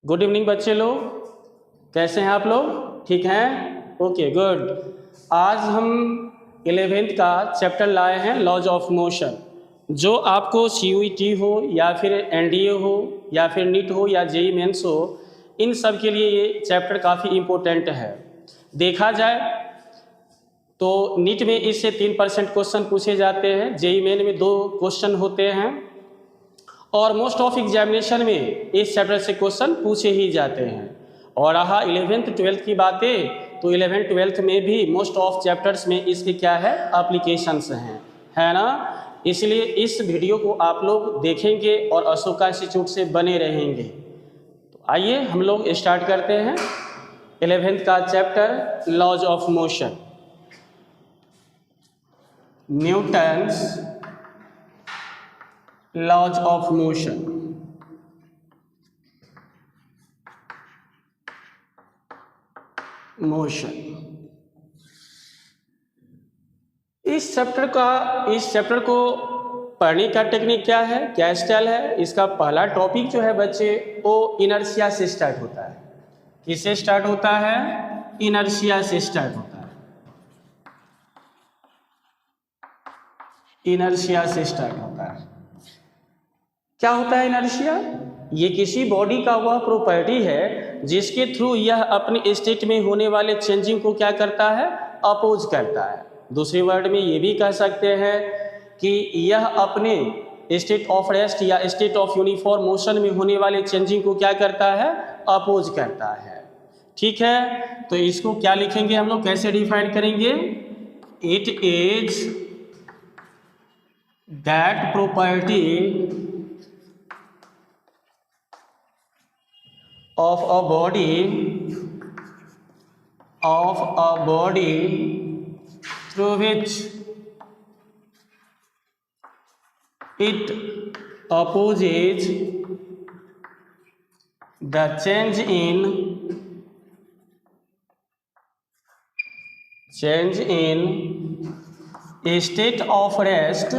Good evening बच्चे लोग, कैसे हैं आप लोग? ठीक हैं? Okay good. आज हम 11th का चैप्टर लाए हैं लॉज ऑफ मोशन। जो आपको CUET हो या फिर NDA हो या फिर नीट हो या JEE मेंस हो, इन सब के लिए ये चैप्टर काफ़ी इम्पोर्टेंट है। देखा जाए तो नीट में इससे 3% क्वेश्चन पूछे जाते हैं, JEE मेन में 2 क्वेश्चन होते हैं और मोस्ट ऑफ एग्जामिनेशन में इस चैप्टर से क्वेश्चन पूछे ही जाते हैं। और रहा 11th 12th की बातें, तो 11th 12th में भी मोस्ट ऑफ चैप्टर्स में इसके क्या है, एप्लीकेशंस हैं, है ना। इसलिए इस वीडियो को आप लोग देखेंगे और अशोका इंस्टीट्यूट से बने रहेंगे। तो आइए हम लोग स्टार्ट करते हैं 11th का chapter laws of motion. Newton's laws of motion. इस चैप्टर को पढ़ने का टेक्निक क्या है, क्या स्टाइल है? इसका पहला टॉपिक जो है बच्चे वो इनर्शिया से स्टार्ट होता है। किससे स्टार्ट होता है? इनर्शिया से स्टार्ट होता है। इनर्शिया से स्टार्ट होता है। क्या होता है इनर्शिया? ये किसी बॉडी का वह प्रॉपर्टी है जिसके थ्रू यह अपने स्टेट में होने वाले चेंजिंग को क्या करता है, अपोज करता है। दूसरे वर्ड में ये भी कह सकते हैं कि यह अपने स्टेट ऑफ रेस्ट या स्टेट ऑफ यूनिफॉर्म मोशन में होने वाले चेंजिंग को क्या करता है, अपोज करता है। ठीक है, तो इसको क्या लिखेंगे हम लोग, कैसे डिफाइन करेंगे? It is that property of a body through which it opposes the change in state of rest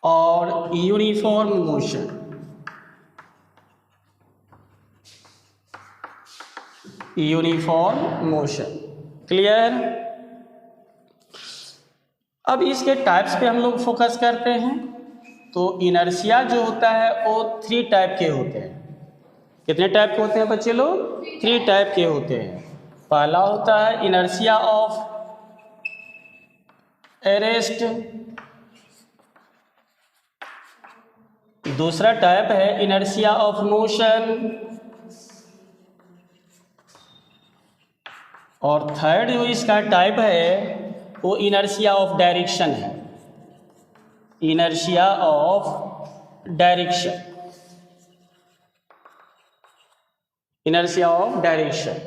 or uniform motion। Uniform motion. Clear? अब इसके टाइप्स पे हम लोग फोकस करते हैं। तो इनर्शिया जो होता है वो 3 टाइप के होते हैं। कितने टाइप के होते हैं बच्चे लोग? 3 टाइप के होते हैं। पहला होता है इनर्शिया ऑफ एरेस्ट, दूसरा टाइप है इनर्शिया ऑफ मोशन, और थर्ड जो इसका टाइप है वो इनर्शिया ऑफ डायरेक्शन है। Inertia of direction, inertia of direction.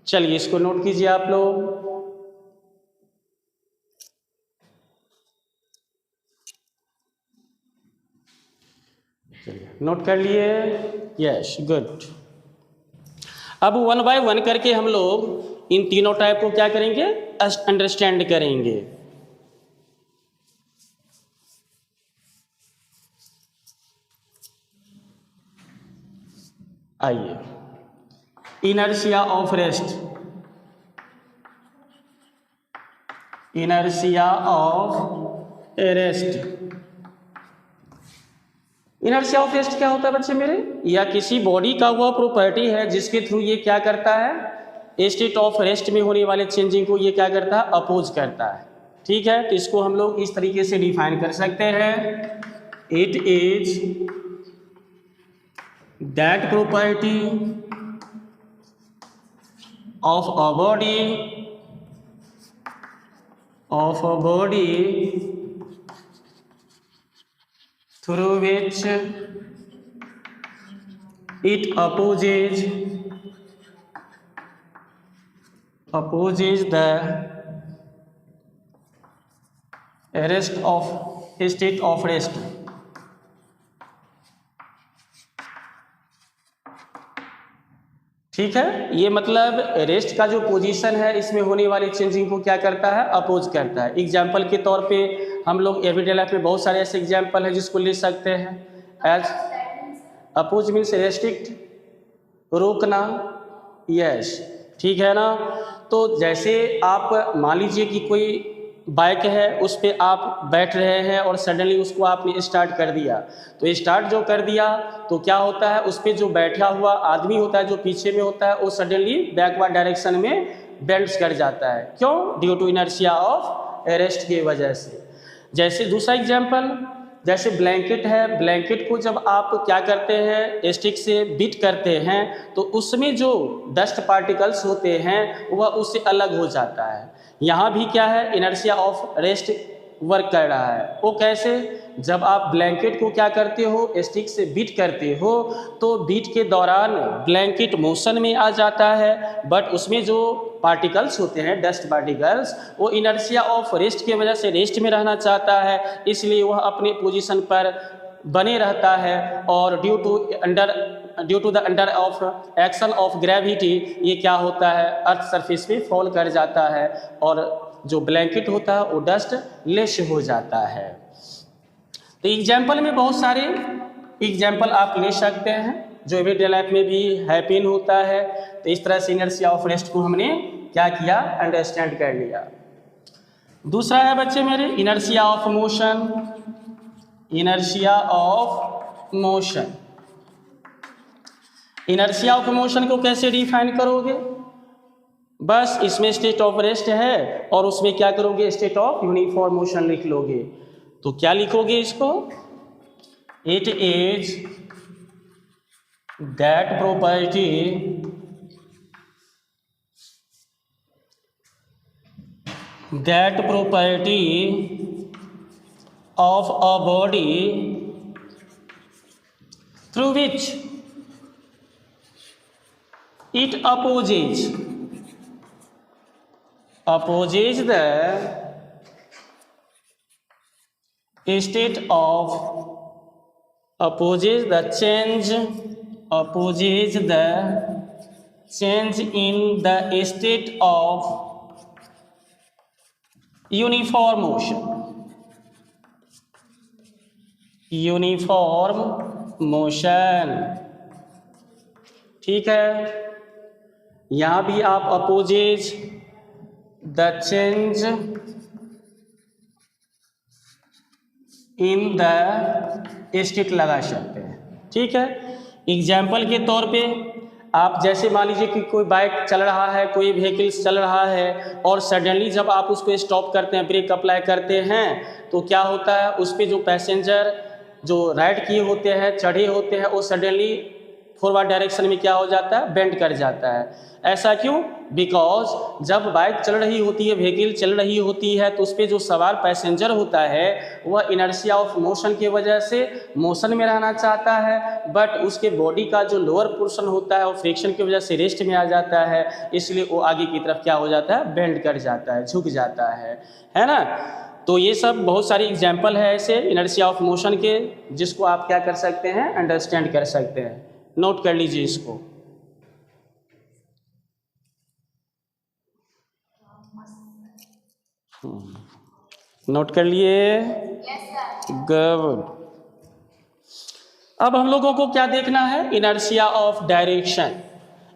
चलिए इसको नोट कीजिए आप लोग। चलिए नोट कर लिए? Yes, good. अब 1 बाय 1 करके हम लोग इन तीनों टाइप को क्या करेंगे, अंडरस्टैंड करेंगे। आइए, inertia of rest. Inertia of rest. Inertia of rest क्या होता है बच्चे मेरे? या किसी बॉडी का वह प्रॉपर्टी है जिसके थ्रू ये क्या करता है, स्टेट ऑफ रेस्ट में होने वाले चेंजिंग को ये क्या करता है, अपोज करता है। ठीक है, तो इसको हम लोग इस तरीके से डिफाइन कर सकते हैं। It is that property of a body through which it opposes the state of rest। ठीक है, ये मतलब रेस्ट का जो पोजीशन है इसमें होने वाली चेंजिंग को क्या करता है, अपोज करता है। एग्जाम्पल के तौर पे हम लोग एवरीडे लाइफ में बहुत सारे ऐसे एग्जाम्पल हैं जिसको ले सकते हैं। एज अपोज मीन्स रेस्ट्रिक्ट, रोकना, यस, ठीक है ना। तो जैसे आप मान लीजिए कि कोई बाइक है, उस पे आप बैठ रहे हैं और सडनली उसको आपने स्टार्ट कर दिया, तो स्टार्ट जो कर दिया तो क्या होता है, उस पे जो बैठा हुआ आदमी होता है, जो पीछे में होता है, वो सडनली बैकवर्ड डायरेक्शन में बेंड्स कर जाता है। क्यों? Due to inertia of rest की वजह से। जैसे दूसरा एग्जाम्पल, जैसे ब्लैंकेट है, ब्लैंकेट को जब आप क्या करते हैं, स्टिक से बीट करते हैं, तो उसमें जो डस्ट पार्टिकल्स होते हैं वह उससे अलग हो जाता है। यहाँ भी क्या है, इनर्शिया ऑफ रेस्ट वर्क कर रहा है। वो कैसे? जब आप ब्लैंकेट को क्या करते हो, स्टिक से बीट करते हो, तो बीट के दौरान ब्लैंकेट मोशन में आ जाता है, बट उसमें जो पार्टिकल्स होते हैं, डस्ट पार्टिकल्स, वो इनर्शिया ऑफ रेस्ट की वजह से रेस्ट में रहना चाहता है, इसलिए वह अपने पोजीशन पर बने रहता है। और due to the under of action of gravity ये क्या होता है, अर्थ सरफेस पे फॉल कर जाता है और जो ब्लैंकेट होता है वो डस्ट लेस हो जाता है। तो एग्जाम्पल में बहुत सारे एग्जाम्पल आप ले सकते हैं जो एवरीडे लाइफ में भी हैपन होता है। तो इस तरह से इनर्शिया ऑफ रेस्ट को हमने क्या किया, अंडरस्टैंड कर लिया। दूसरा है बच्चे मेरे inertia of motion. Inertia of motion, inertia of motion को कैसे डिफाइन करोगे? बस इसमें स्टेट ऑफ रेस्ट है और उसमें क्या करोगे, स्टेट ऑफ यूनिफॉर्म मोशन लिख लोगे। तो क्या लिखोगे इसको, it is that property of a body through which it opposes the state of change in the state of uniform motion, ठीक है। यहाँ भी आप opposes the change in the state लगा सकते हैं, ठीक है। एग्जाम्पल के तौर पे आप जैसे मान लीजिए कि कोई बाइक चल रहा है, कोई व्हीकल्स चल रहा है और सडनली जब आप उसको स्टॉप करते हैं, ब्रेक अप्लाई करते हैं, तो क्या होता है, उस पर जो पैसेंजर जो राइड किए होते हैं, चढ़े होते हैं, वो सडनली फॉरवर्ड डायरेक्शन में क्या हो जाता है, बेंड कर जाता है। ऐसा क्यों? बिकॉज जब बाइक चल रही होती है, व्हीकल चल रही होती है, तो उस पर जो सवार पैसेंजर होता है वह इनर्शिया ऑफ मोशन की वजह से मोशन में रहना चाहता है, बट उसके बॉडी का जो लोअर पोर्शन होता है वो फ्रिक्शन की वजह से रेस्ट में आ जाता है, इसलिए वो आगे की तरफ क्या हो जाता है, बेंड कर जाता है, झुक जाता है ना। तो ये सब बहुत सारे एग्जाम्पल है ऐसे इनर्शिया ऑफ मोशन के, जिसको आप क्या कर सकते हैं, अंडरस्टैंड कर सकते हैं। नोट कर लीजिए इसको। नोट कर लिए? गुड। अब हम लोगों को क्या देखना है, inertia of direction.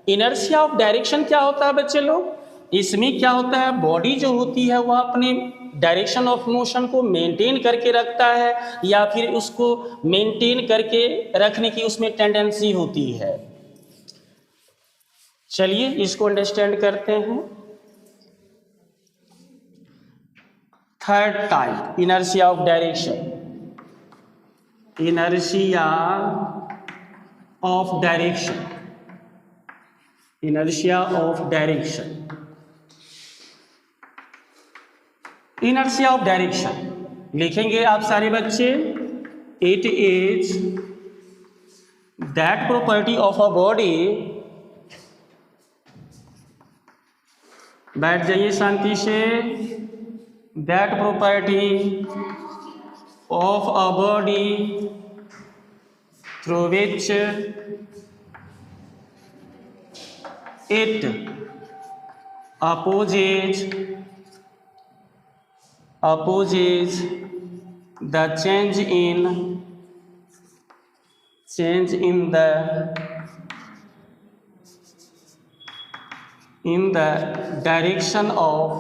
Inertia of direction क्या होता है बच्चे लोग? इसमें क्या होता है, बॉडी जो होती है वह अपने डायरेक्शन ऑफ मोशन को मेंटेन करके रखता है या फिर उसको मेंटेन करके रखने की उसमें टेंडेंसी होती है। चलिए इसको अंडरस्टैंड करते हैं। Third type inertia of direction. Inertia of direction, inertia of direction, inertia of direction लिखेंगे आप सारे बच्चे। It is that property of a body, बैठ जाइए शांति से, that property of a body through which it opposes the change in change in the direction of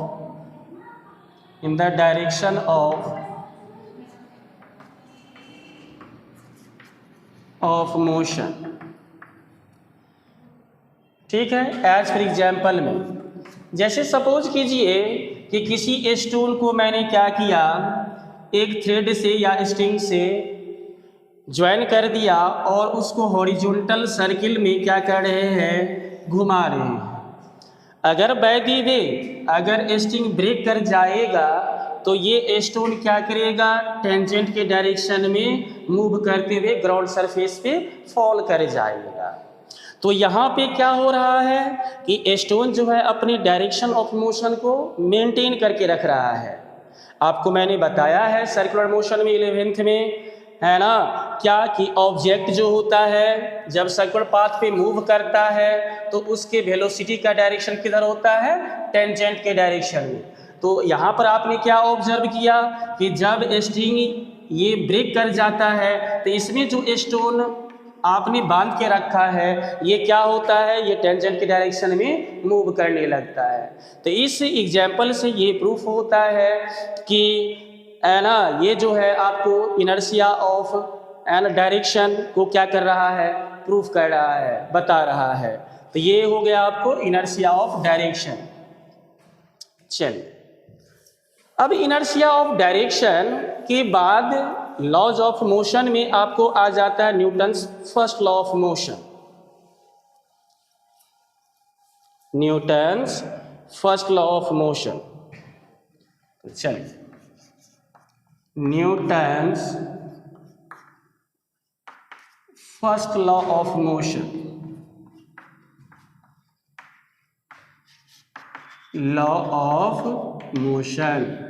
motion। ठीक है, as for example में जैसे सपोज कीजिए कि किसी स्टोन को मैंने क्या किया, एक थ्रेड से या स्ट्रिंग से ज्वाइन कर दिया और उसको हॉरिजॉन्टल सर्किल में क्या कर रहे हैं, घुमा रहे हैं। अगर बाय द वे अगर स्ट्रिंग ब्रेक कर जाएगा तो ये स्टोन क्या करेगा, टेंजेंट के डायरेक्शन में मूव करते हुए ग्राउंड सरफेस पे फॉल कर जाएगा। तो यहाँ पे क्या हो रहा है कि स्टोन जो है अपनी डायरेक्शन ऑफ मोशन को मेंटेन करके रख रहा है। आपको मैंने बताया है सर्कुलर मोशन में 11th में, है ना, क्या कि ऑब्जेक्ट जो होता है जब सर्कुलर पाथ पे मूव करता है तो उसके वेलोसिटी का डायरेक्शन किधर होता है, टेंजेंट के डायरेक्शन में। तो यहाँ पर आपने क्या ऑब्जर्व किया कि जब स्ट्रिंग ये ब्रेक कर जाता है तो इसमें जो स्टोन आपने बांध के रखा है ये क्या होता है, ये टेंजेंट के डायरेक्शन में मूव करने लगता है। तो इस एग्जाम्पल से ये प्रूफ होता है कि है ना, ये जो है आपको इनर्शिया ऑफ एन डायरेक्शन को क्या कर रहा है, प्रूफ कर रहा है, बता रहा है। तो ये हो गया आपको इनर्शिया ऑफ डायरेक्शन। चलिए, अब इनर्शिया ऑफ डायरेक्शन के बाद लॉज ऑफ मोशन में आपको आ जाता है Newton's first law of motion. Newton's first law of motion. चलिए, Newton's first law of motion. Law of motion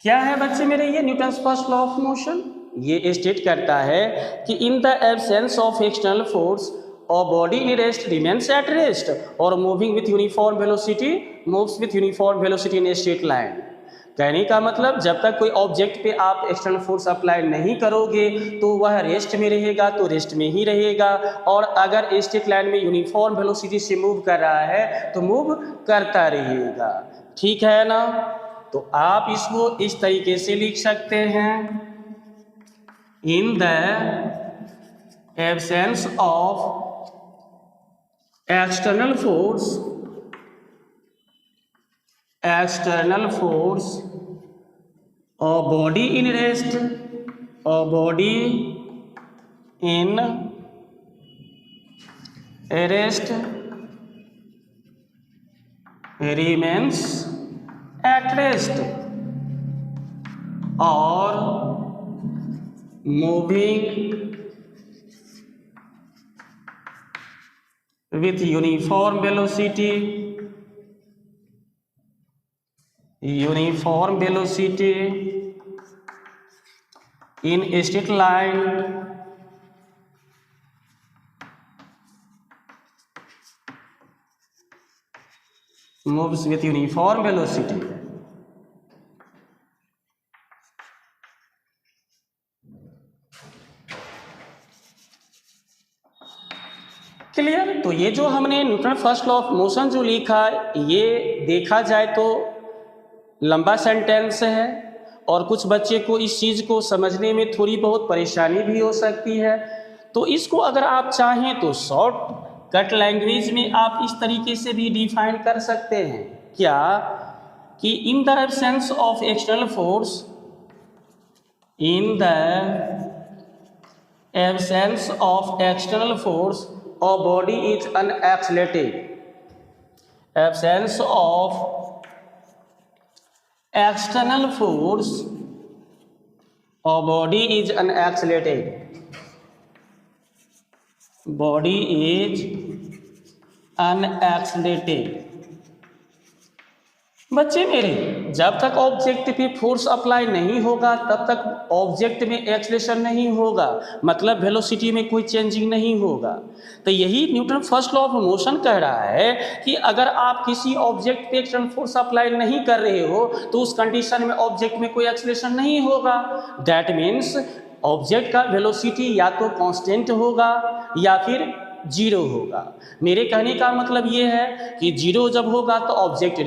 क्या है बच्चे मेरे, ये Newton's first law of motion ये स्टेट करता है कि in the absence of external force और body in rest remains at rest और moving with uniform velocity moves with uniform velocity in straight line. कहने का मतलब जब तक कोई ऑब्जेक्ट पे आप एक्सटर्नल फोर्स अप्लाई नहीं करोगे तो वह रेस्ट में रहेगा तो रेस्ट में ही रहेगा, और अगर स्ट्रेट लाइन में यूनिफॉर्म वेलोसिटी से मूव कर रहा है तो मूव करता रहेगा। ठीक है ना, तो आप इसको इस तरीके से लिख सकते हैं, in the absence of external force और बॉडी इन रेस्ट और body in rest remains at rest और moving with uniform velocity in a straight line moves with uniform velocity। Clear. तो ये जो हमने Newton first law of motion जो लिखा ये देखा जाए तो लंबा सेंटेंस है और कुछ बच्चे को इस चीज़ को समझने में थोड़ी बहुत परेशानी भी हो सकती है। तो इसको अगर आप चाहें तो शॉर्ट कट लैंग्वेज में आप इस तरीके से भी डिफाइन कर सकते हैं, क्या कि in the absence of external force, in the absence of external force और body is unaccelerated, absence of external force or body is unaccelerated, body is unaccelerated। बच्चे मेरे जब तक ऑब्जेक्ट पे फोर्स अप्लाई नहीं होगा तब तक ऑब्जेक्ट में एक्सलेशन नहीं होगा, मतलब वेलोसिटी में कोई चेंजिंग नहीं होगा। तो यही Newton first law of motion कह रहा है कि अगर आप किसी ऑब्जेक्ट पे एक्सटर्नल फोर्स अप्लाई नहीं कर रहे हो तो उस कंडीशन में ऑब्जेक्ट में कोई एक्सलेशन नहीं होगा। दैट मीन्स ऑब्जेक्ट का वेलोसिटी या तो कांस्टेंट होगा या फिर जीरो होगा। मेरे कहने का मतलब ये है कि जीरो जब होगा तो ऑब्जेक्ट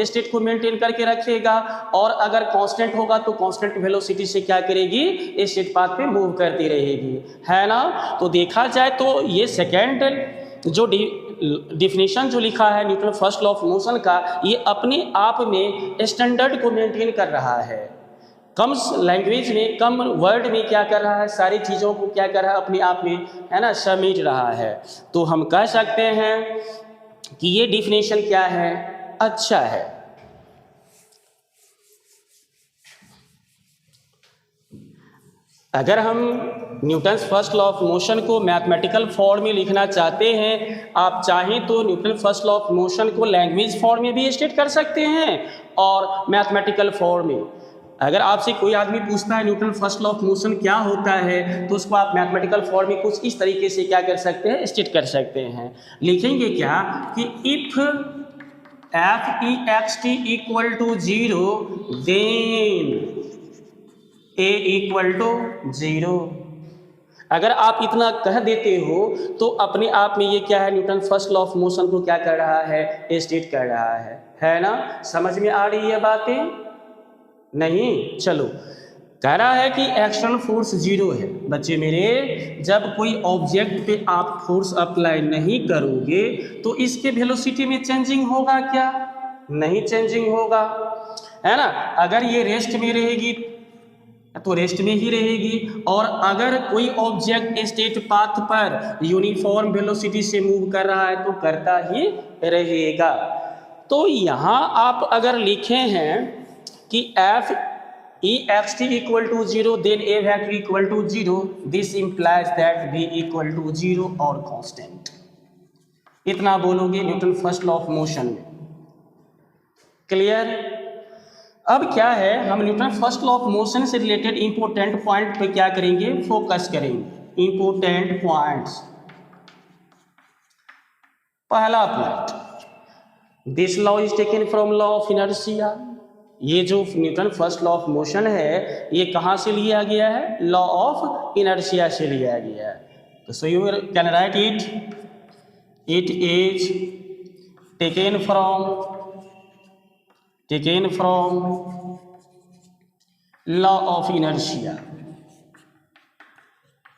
स्टेट को मेंटेन करके रखेगा, और अगर कांस्टेंट होगा तो कांस्टेंट वेलोसिटी से क्या करेगी, स्टेट पाथ पे मूव करती रहेगी, है ना। तो देखा जाए तो ये सेकेंड जो डिफिनेशन जो लिखा है Newton first law of motion का, ये अपने आप में स्टैंडर्ड को मेंटेन कर रहा है, कम लैंग्वेज में, कम वर्ड में क्या कर रहा है, सारी चीज़ों को क्या कर रहा है, अपने आप में, है ना, समेट रहा है। तो हम कह सकते हैं कि ये डिफिनेशन क्या है, अच्छा है। अगर हम Newton's first law of motion को मैथमेटिकल फॉर्म में लिखना चाहते हैं, आप चाहें तो Newton first law of motion को लैंग्वेज फॉर्म में भी स्टेट कर सकते हैं और मैथमेटिकल फॉर्म में। अगर आपसे कोई आदमी पूछता है Newton first law of motion क्या होता है, तो उसको आप मैथमेटिकल फॉर्म में कुछ इस तरीके से क्या कर सकते हैं, स्टेट कर सकते हैं। लिखेंगे क्या कि if F E X T equal to 0 then A equal to 0। अगर आप इतना कह देते हो तो अपने आप में ये क्या है, Newton first law of motion को क्या कर रहा है, स्टेट कर रहा है ना। समझ में आ रही है बातें? नहीं, चलो। कह रहा है कि एक्सटर्नल फोर्स 0 है। बच्चे मेरे, जब कोई ऑब्जेक्ट पे आप फोर्स अप्लाई नहीं करोगे तो इसके वेलोसिटी में चेंजिंग होगा क्या? नहीं चेंजिंग होगा, है ना। अगर ये रेस्ट में रहेगी तो रेस्ट में ही रहेगी, और अगर कोई ऑब्जेक्ट स्टेट पाथ पर यूनिफॉर्म वेलोसिटी से मूव कर रहा है तो करता ही रहेगा। तो यहाँ आप अगर लिखे हैं कि F E X T equal to 0 then A vector equal to 0, this implies that v equal to 0 और कांस्टेंट। इतना बोलोगे Newton first law of motion में। क्लियर? अब क्या है, हम Newton first law of motion से रिलेटेड इंपॉर्टेंट पॉइंट पे क्या करेंगे, फोकस करेंगे। Important points. पहला point, this law is taken from law of inertia. ये जो Newton first law of motion है, ये कहाँ से लिया गया है, लॉ ऑफ इनर्शिया से लिया गया है। तो so you can write it is taken from law of inertia.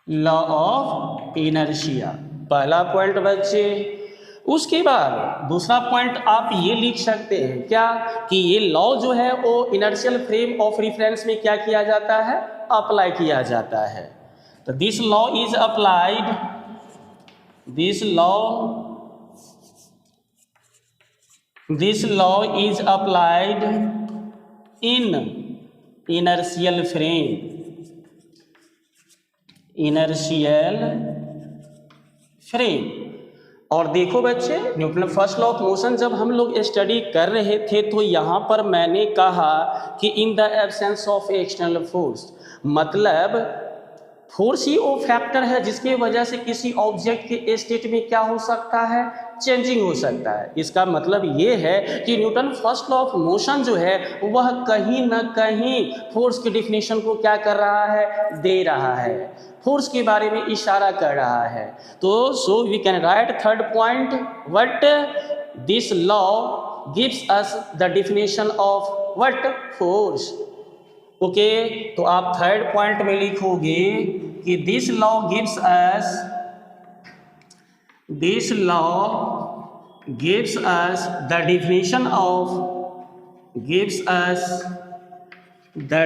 Law of inertia पहला पॉइंट बच्चे। उसके बाद दूसरा पॉइंट आप ये लिख सकते हैं क्या, कि ये लॉ जो है वो इनर्शियल फ्रेम ऑफ रेफरेंस में क्या किया जाता है, अप्लाई किया जाता है। तो this law is applied, this law is applied in inertial frame. और देखो बच्चे, Newton first law of motion जब हम लोग स्टडी कर रहे थे तो यहाँ पर मैंने कहा कि in the absence of external force, मतलब फोर्स ही वो फैक्टर है जिसकी वजह से किसी ऑब्जेक्ट के स्टेट में क्या हो सकता है, चेंजिंग हो सकता है। इसका मतलब ये है कि Newton first law of motion जो है वह कहीं ना कहीं फोर्स की डिफिनेशन को क्या कर रहा है, दे रहा है, फोर्स के बारे में इशारा कर रहा है। तो so we can write third point, what this law gives us the definition of what, force. Okay, तो आप थर्ड पॉइंट में लिखोगे कि this law gives us the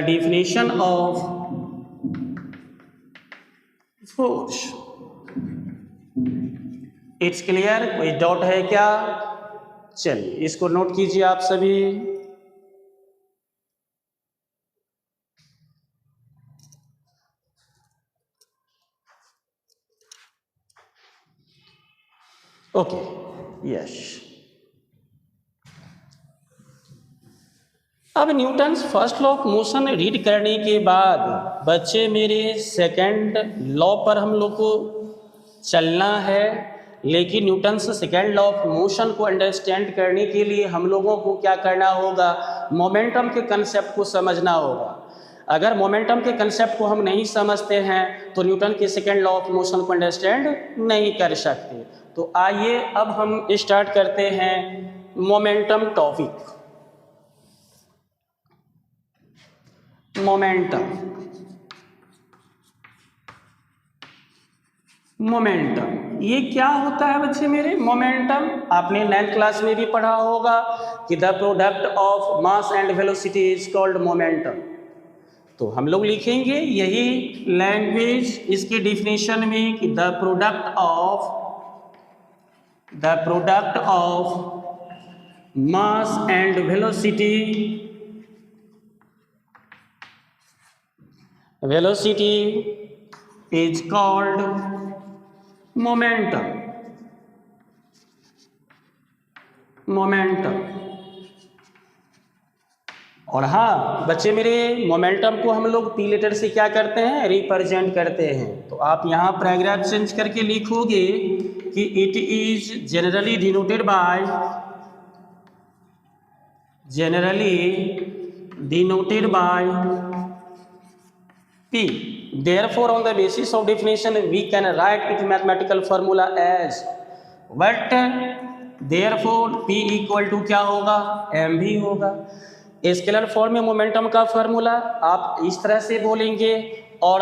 definition of force. It's clear? कोई डाउट है क्या? चलिए इसको नोट कीजिए आप सभी। Okay, yes. अब Newton's first law of motion read करने के बाद बच्चे मेरे सेकंड लॉ पर हम लोग को चलना है, लेकिन Newton's second law of motion को अंडरस्टैंड करने के लिए हम लोगों को क्या करना होगा, मोमेंटम के कंसेप्ट को समझना होगा। अगर मोमेंटम के कंसेप्ट को हम नहीं समझते हैं तो न्यूटन के सेकेंड लॉ ऑफ मोशन को अंडरस्टैंड नहीं कर सकते। तो आइए अब हम स्टार्ट करते हैं मोमेंटम टॉपिक। मोमेंटम ये क्या होता है बच्चे मेरे? मोमेंटम आपने 9th क्लास में भी पढ़ा होगा कि the product of mass and velocity is called momentum. तो हम लोग लिखेंगे यही लैंग्वेज इसके डिफिनेशन में कि the product of mass and velocity is called momentum. और हाँ बच्चे मेरे, मोमेंटम को हम लोग पी लेटर से क्या करते हैं? रिप्रेजेंट करते हैं। तो आप यहाँ पैराग्राफ चेंज करके लिखोगे कि it is generally denoted by P. Therefore, on the basis of definition, we can write its mathematical formula as what? Therefore, P equal to क्या होगा? mv होगा। स्केलर फॉर्म में मोमेंटम का फॉर्मूला आप इस तरह से बोलेंगे और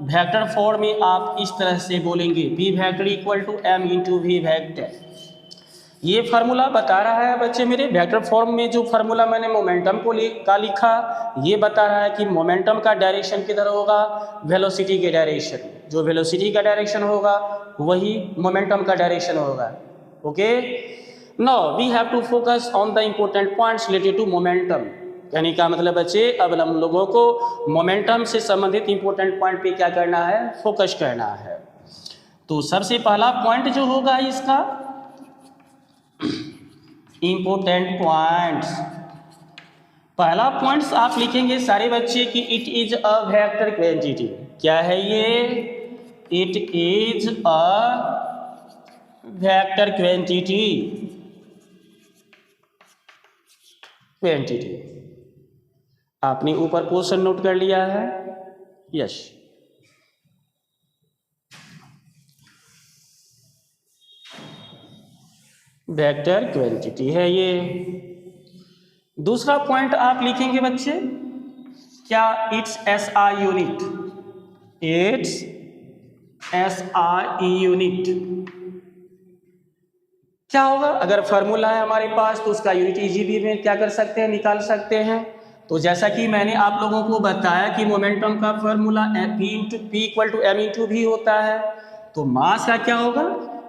वेक्टर फॉर्म में आप इस तरह से बोलेंगे P vector equal to m into V vector. ये फार्मूला बता रहा है बच्चे मेरे, वेक्टर फॉर्म में जो फार्मूला मैंने मोमेंटम का लिखा ये बता रहा है कि मोमेंटम का डायरेक्शन किधर होगा? वेलोसिटी के डायरेक्शन में। जो वेलोसिटी का डायरेक्शन होगा वही मोमेंटम का डायरेक्शन होगा। Okay, now we have to focus on the important points related to momentum. कहने का मतलब बच्चे अब हम लोगों को मोमेंटम से संबंधित इंपॉर्टेंट पॉइंट पे क्या करना है? फोकस करना है। तो सबसे पहला पॉइंट जो होगा इसका इंपोर्टेंट पॉइंट्स, पहला पॉइंट्स आप लिखेंगे सारे बच्चे कि it is a vector quantity. क्या है ये? It is a vector quantity. आपने ऊपर क्वेश्चन नोट कर लिया है? यस। वेक्टर क्वांटिटी है ये। दूसरा पॉइंट आप लिखेंगे बच्चे क्या? It's SI unit. It's SI unit क्या होगा? अगर फार्मूला है हमारे पास तो उसका यूनिट इजीली में क्या कर सकते हैं? निकाल सकते हैं। तो जैसा कि मैंने आप लोगों को बताया कि मोमेंटम का formula P equal to m into भी होता है। तो मास का क्या होगा?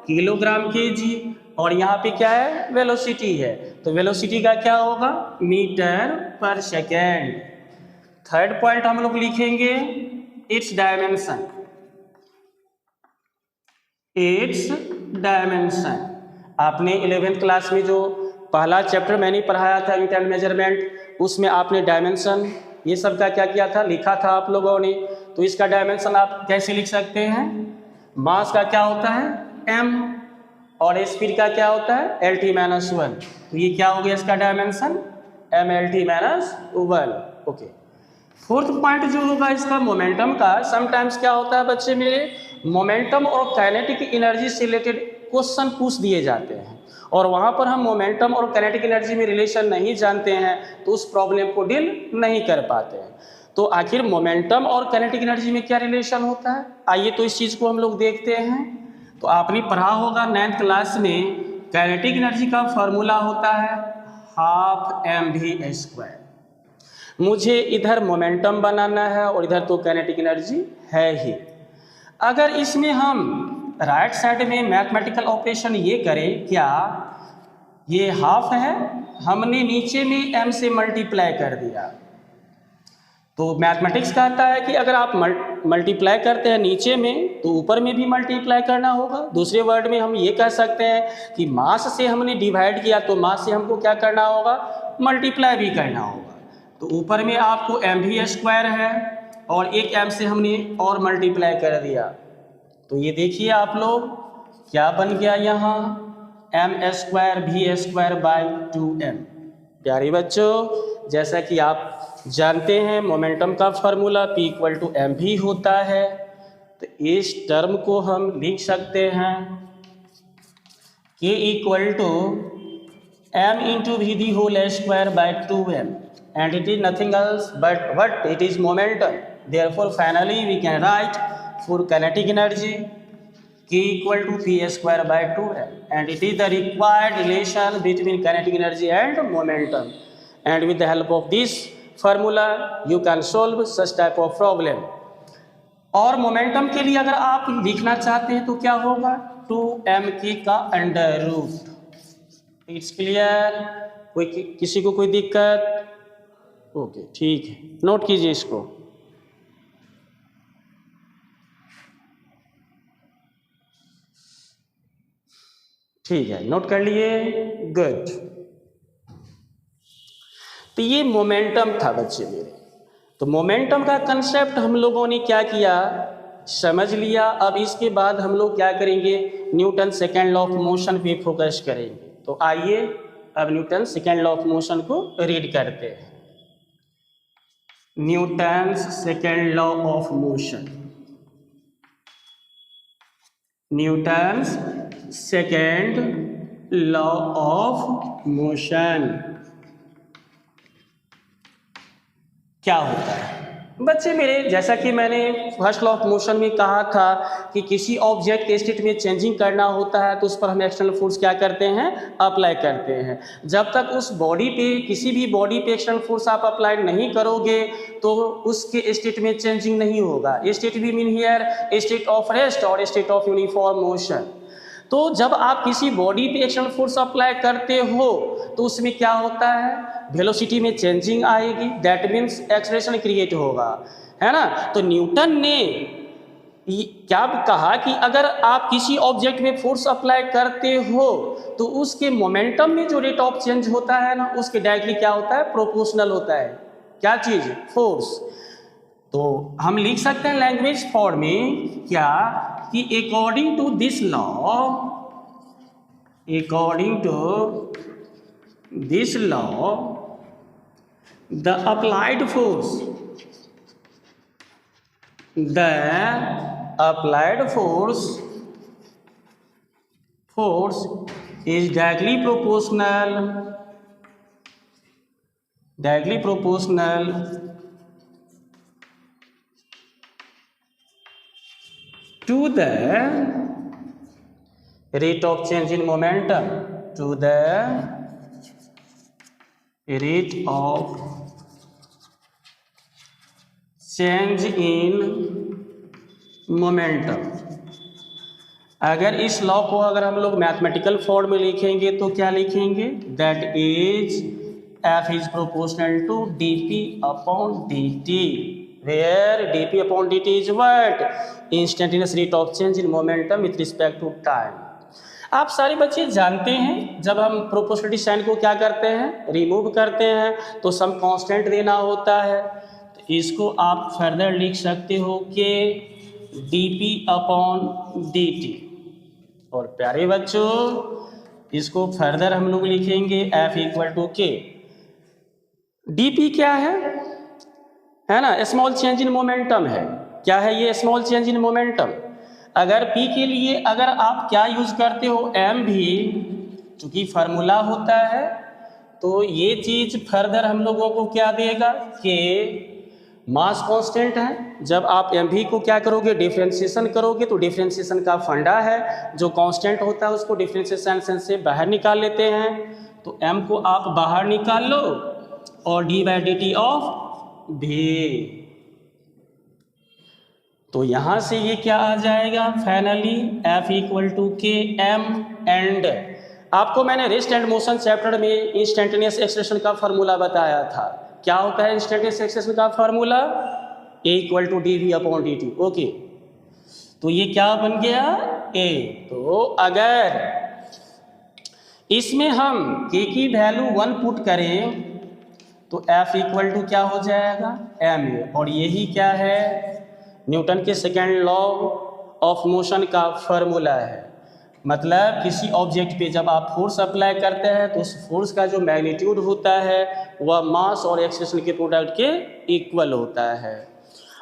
Kilogram KG. और यहाँ पे क्या है? वेलोसिटी है। तो वेलोसिटी का क्या होगा? मीटर पर सेकेंड। थर्ड पॉइंट हम लोग लिखेंगे इट्स डायमेंशन। आपने 11th क्लास में जो पहला चैप्टर मैंने पढ़ाया था यूनिट एंड मेजरमेंट, उसमें आपने डायमेंशन ये सब का क्या किया था? लिखा था आप लोगों ने। तो इसका डायमेंशन आप कैसे लिख सकते हैं? मास का क्या होता है? m, और स्पीड का क्या होता है? LT-1। तो ये क्या हो गया इसका dimension? mLT-1। Okay. Fourth point जो होगा इसका मोमेंटम का, समटाइम्स क्या होता है बच्चे मेरे, मोमेंटम और काइनेटिक एनर्जी से रिलेटेड क्वेश्चन पूछ दिए जाते हैं और वहाँ पर हम मोमेंटम और काइनेटिक एनर्जी में रिलेशन नहीं जानते हैं तो उस प्रॉब्लम को डील नहीं कर पाते हैं। तो आखिर मोमेंटम और काइनेटिक एनर्जी में क्या रिलेशन होता है? आइए तो इस चीज़ को हम लोग देखते हैं। तो आपने पढ़ा होगा 9th क्लास में काइनेटिक एनर्जी का फॉर्मूला होता है 12 mv²। मुझे इधर मोमेंटम बनाना है और इधर तो काइनेटिक एनर्जी है ही। अगर इसमें हम राइट साइड में मैथमेटिकल ऑपरेशन ये करें, क्या ये हाफ है, हमने नीचे में m से मल्टीप्लाई कर दिया, तो मैथमेटिक्स कहता है कि अगर आप मल्टीप्लाई करते हैं नीचे में तो ऊपर में भी मल्टीप्लाई करना होगा। दूसरे वर्ड में हम ये कह सकते हैं कि मास से हमने डिवाइड किया तो मास से हमको क्या करना होगा? मल्टीप्लाई भी करना होगा। तो ऊपर में आपको mv² है और एक m से हमने और मल्टीप्लाई कर दिया। तो ये देखिए आप लोग क्या बन गया यहाँ m² v² by 2m। प्यारे बच्चों, जैसा कि आप जानते हैं मोमेंटम का formula P equal to M भी होता है, तो इस टर्म को हम लिख सकते हैं K equal to m into V the whole square by 2m, and it is nothing else but what? It is momentum. Therefore finally we can write for kinetic energy K equal to P square by 2m, and it is the required relation between kinetic energy and momentum, and with the help of this formula you can solve such type of problem. और momentum के लिए अगर आप लिखना चाहते हैं तो क्या होगा, 2mk का अंडर रूट। It's clear? किसी को कोई दिक्कत? ओके ठीक है, नोट कीजिए इसको। ठीक है, नोट कर लिए, गुड। तो ये मोमेंटम था बच्चे मेरे। तो मोमेंटम का कंसेप्ट हम लोगों ने क्या किया, समझ लिया। अब इसके बाद हम लोग क्या करेंगे, Newton second law of motion पे फोकस करेंगे। तो आइए अब Newton second law of motion को रीड करते हैं। Newton second law of motion, Newton second law of motion क्या होता है बच्चे मेरे। जैसा कि मैंने फर्स्ट लॉ ऑफ मोशन में कहा था कि किसी ऑब्जेक्ट के स्टेट में चेंजिंग करना होता है तो उस पर हम एक्सटर्नल फोर्स क्या करते हैं, अप्लाई करते हैं। जब तक उस बॉडी पे, किसी भी बॉडी पे एक्सटर्नल फोर्स आप अप्लाई नहीं करोगे तो उसके स्टेट में चेंजिंग नहीं होगा। स्टेट भी mean here state of rest और स्टेट ऑफ यूनिफॉर्म मोशन। तो जब आप किसी बॉडी पे एक्सटर्नल फोर्स अप्लाई करते हो तो उसमें क्या होता है, वेलोसिटी में चेंजिंग आएगी, दैट मीन्स एक्सेलरेशन क्रिएट होगा, है ना। तो न्यूटन ने क्या कहा कि अगर आप किसी ऑब्जेक्ट में फोर्स अप्लाई करते हो तो उसके मोमेंटम में जो रेट ऑफ चेंज होता है ना, उसके डायरेक्टली क्या होता है, प्रोपोर्शनल होता है। क्या चीज़, फोर्स। तो हम लिख सकते हैं लैंग्वेज फॉर्म में क्या कि according to this law, according to this law the applied force, the applied force is directly proportional to the rate of change in momentum, to the rate of change in momentum। अगर इस law को अगर हम लोग mathematical form में लिखेंगे तो क्या लिखेंगे, that is F is proportional to dp upon dt, where dp upon dt is what, instantaneous rate of change in momentum with respect to time। आप सारे बच्चे जानते हैं जब हम प्रोपोर्शनलिटी साइन को क्या करते हैं, रिमूव करते हैं तो सम कांस्टेंट देना होता है। तो इसको आप फर्दर लिख सकते हो कि dp upon dt। और प्यारे बच्चों इसको फर्दर हम लोग लिखेंगे F इक्वल टू के। dp क्या है ना, स्मॉल चेंज इन मोमेंटम है। क्या है ये, स्मॉल चेंज इन मोमेंटम। अगर p के लिए अगर आप क्या यूज करते हो, m भी, चूंकि फार्मूला होता है तो ये चीज फर्दर हम लोगों को क्या देगा कि मास कांस्टेंट है। जब आप mv को क्या करोगे, डिफरेंशिएशन करोगे तो डिफरेंशिएशन का फंडा है, जो कांस्टेंट होता है उसको डिफरेंशिएशन से बाहर निकाल लेते हैं। तो m को आप बाहर निकाल लो और D by D T of भी। तो यहां से ये क्या आ जाएगा, finally F equal to K M. And आपको मैंने रेस्ट एंड मोशन चैप्टर में इंस्टेंटेनियस एक्सेलरेशन का फार्मूला बताया था। क्या होता है इंस्टेंटेनियस एक्सेलरेशन का formula, A equal to D V upon D T. Okay, तो ये क्या बन गया, A। तो अगर इसमें हम K की वैल्यू 1 पुट करें तो F इक्वल टू क्या हो जाएगा, ma। और यही क्या है, न्यूटन के सेकेंड लॉ ऑफ मोशन का फॉर्मूला है। मतलब किसी ऑब्जेक्ट पे जब आप फोर्स अप्लाई करते हैं तो उस फोर्स का जो मैग्नीट्यूड होता है वह मास और एक्सेलरेशन के प्रोडक्ट के इक्वल होता है।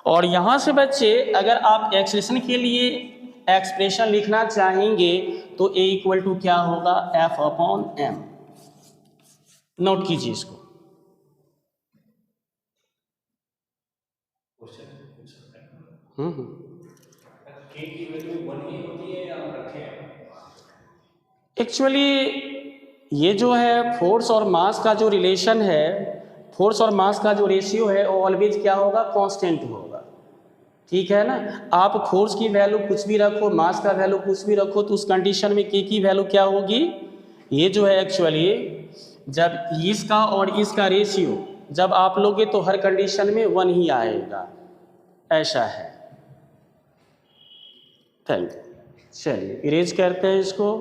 और यहाँ से बच्चे अगर आप एक्सेलरेशन के लिए एक्सप्रेशन लिखना चाहेंगे तो A इक्वल टू क्या होगा, F/m। नोट कीजिए इसको। एक्चुअली ये जो है फोर्स और मास का जो रिलेशन है, फोर्स और मास का जो रेशियो है वो ऑलवेज क्या होगा, कांस्टेंट होगा। ठीक है ना। आप फोर्स की वैल्यू कुछ भी रखो, मास का वैल्यू कुछ भी रखो, तो उस कंडीशन में के की वैल्यू क्या होगी, ये जो है एक्चुअली जब इसका और इसका रेशियो जब आप लोगे तो हर कंडीशन में 1 ही आएगा, ऐसा है। Thank you. चलिए इरेज करते हैं इसको।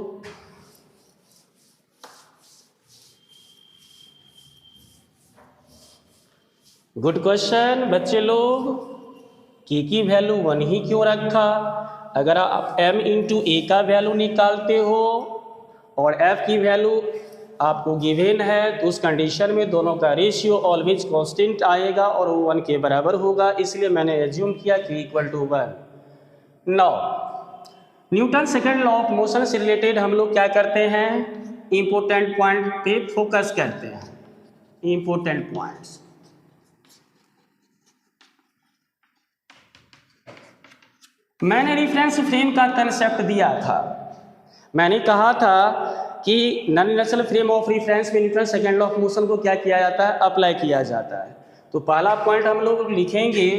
गुड क्वेश्चन बच्चे लोग। के की वैल्यू 1 ही क्यों रखा? अगर आप m इंटू ए का वैल्यू निकालते हो और f की वैल्यू आपको गिवन है तो उस कंडीशन में दोनों का रेशियो ऑलवेज कांस्टेंट आएगा और वो 1 के बराबर होगा, इसलिए मैंने एज्यूम किया कि equal to 1। Now Newton second law of motion से रिलेटेड हम लोग क्या करते हैं, इंपॉर्टेंट पॉइंट पे फोकस करते हैं। इंपॉर्टेंट पॉइंट्स, मैंने रेफरेंस फ्रेम का कंसेप्ट दिया था। मैंने कहा था कि non inertial frame of reference में Newton second law of motion को क्या किया जाता है, अप्लाई किया जाता है। तो पहला पॉइंट हम लोग लिखेंगे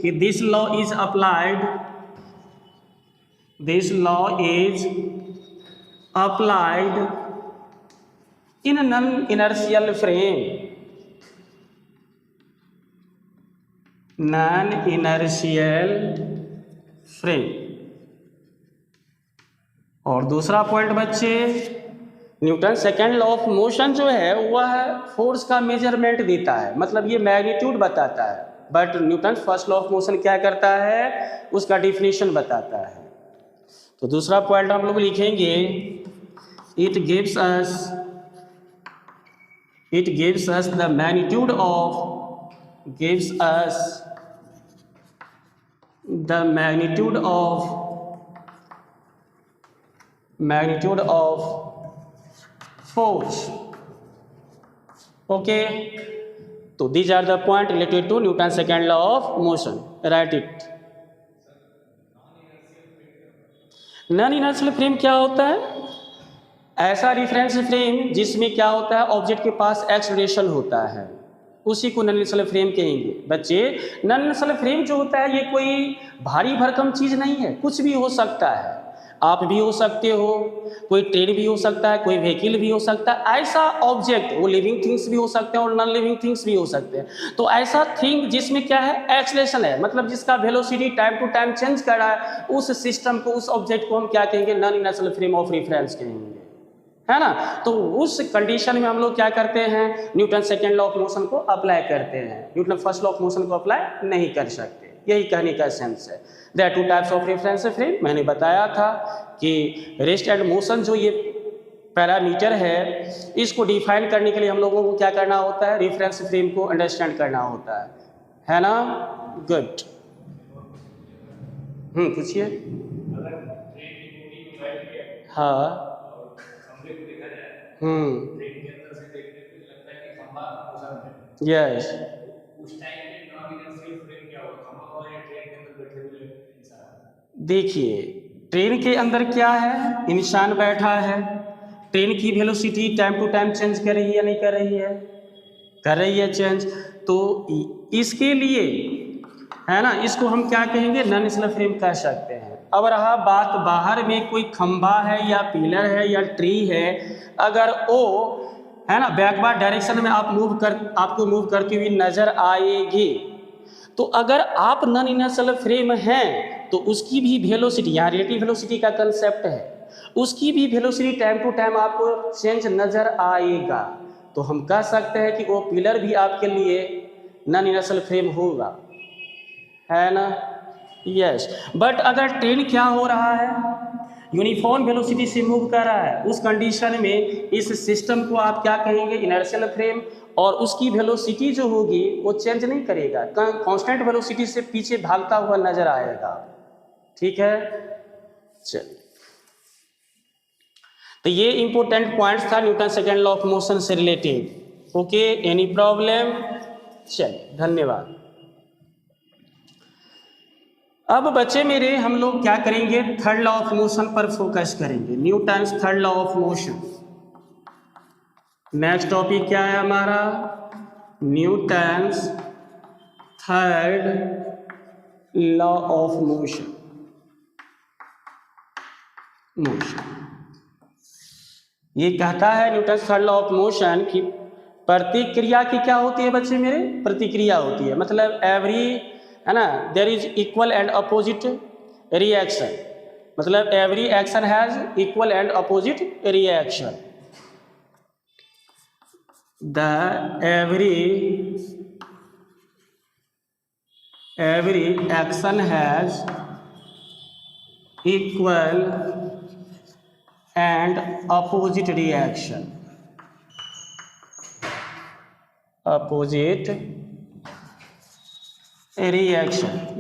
कि this law is applied, this law is applied in non inertial frame, non inertial frame. और दूसरा पॉइंट बच्चे, Newton second law of motion जो है वह फोर्स का मेजरमेंट देता है, मतलब ये मैग्नीट्यूड बताता है, but Newton first law of motion क्या करता है, उसका डिफिनीशन बताता है। तो दूसरा पॉइंट हम लोग लिखेंगे, it gives us the magnitude of, gives us the magnitude of force. Okay, so these are the point related to Newton's second law of motion. Write it. Non inertial frame क्या होता है? ऐसा reference frame जिसमें क्या होता है, object के पास acceleration होता है, उसी को नॉन इनर्शियल फ्रेम कहेंगे। बच्चे नॉन इनर्शियल फ्रेम जो होता है ये कोई भारी भरकम चीज़ नहीं है, कुछ भी हो सकता है। आप भी हो सकते हो, कोई ट्रेन भी हो सकता है, कोई व्हीकल भी हो सकता है। ऐसा ऑब्जेक्ट, वो लिविंग थिंग्स भी हो सकते हैं और नॉन लिविंग थिंग्स भी हो सकते हैं। तो ऐसा थिंग जिसमें क्या है, एक्सेलरेशन है, मतलब जिसका velocity time to time change कर रहा है, उस सिस्टम को, उस ऑब्जेक्ट को हम क्या कहेंगे, non inertial frame of reference कहेंगे, है ना। तो उस कंडीशन में हम लोग क्या करते हैं, Newton second law of motion को अप्लाई करते हैं, Newton first law of motion को अप्लाई नहीं कर सकते। यही कहने का सेंस है। There are two types of reference frame. मैंने बताया था कि रेस्ट एंड मोशन जो ये पैरामीटर है, इसको डिफाइन करने के लिए हम लोगों को क्या करना होता है, रेफरेंस फ्रेम को अंडरस्टैंड करना होता है ना। गुड, पूछिए। हाँ, यस। देखिए ट्रेन के अंदर क्या है, इंसान बैठा है, ट्रेन की velocity time to time change कर रही है, नहीं कर रही है, कर रही है चेंज। तो इसके लिए है ना, इसको हम क्या कहेंगे, नॉन इनर्शियल फ्रेम कह सकते हैं। अब रहा बात, बाहर में कोई खंभा है या पिलर है या ट्री है, अगर वो है ना बैकवर्ड डायरेक्शन में आपको मूव करती हुई नजर आएगी, तो अगर आप नॉन इनर्शियल फ्रेम हैं तो उसकी भी वेलोसिटी, यहाँ रिलेटिव वेलोसिटी का कंसेप्ट है, उसकी भी वेलोसिटी टाइम टू टाइम आपको चेंज नजर आएगा। तो हम कह सकते हैं कि वो पिलर भी आपके लिए नॉन इनर्शियल फ्रेम होगा, है ना। यस, बट अगर ट्रेन क्या हो रहा है, यूनिफॉर्म वेलोसिटी से मूव कर रहा है, उस कंडीशन में इस सिस्टम को आप क्या कहेंगे, इनर्शियल फ्रेम, और उसकी वेलोसिटी जो होगी वो चेंज नहीं करेगा, कांस्टेंट वेलोसिटी से पीछे भागता हुआ नजर आएगा। ठीक है, चलिए, तो ये इंपॉर्टेंट पॉइंट्स था Newton second law of motion से रिलेटेड। Okay, any problem? चलिए, धन्यवाद। अब बच्चे मेरे हम लोग क्या करेंगे, थर्ड लॉ ऑफ मोशन पर फोकस करेंगे, Newton's third law of motion. Next topic क्या है हमारा, Newton's third law of motion. ये कहता है Newton's third law of motion की प्रतिक्रिया की क्या होती है बच्चे मेरे, प्रतिक्रिया होती है, मतलब एवरी, है ना, there is equal and opposite reaction, मतलब every action has equal and opposite reaction. The every action has equal and opposite reaction,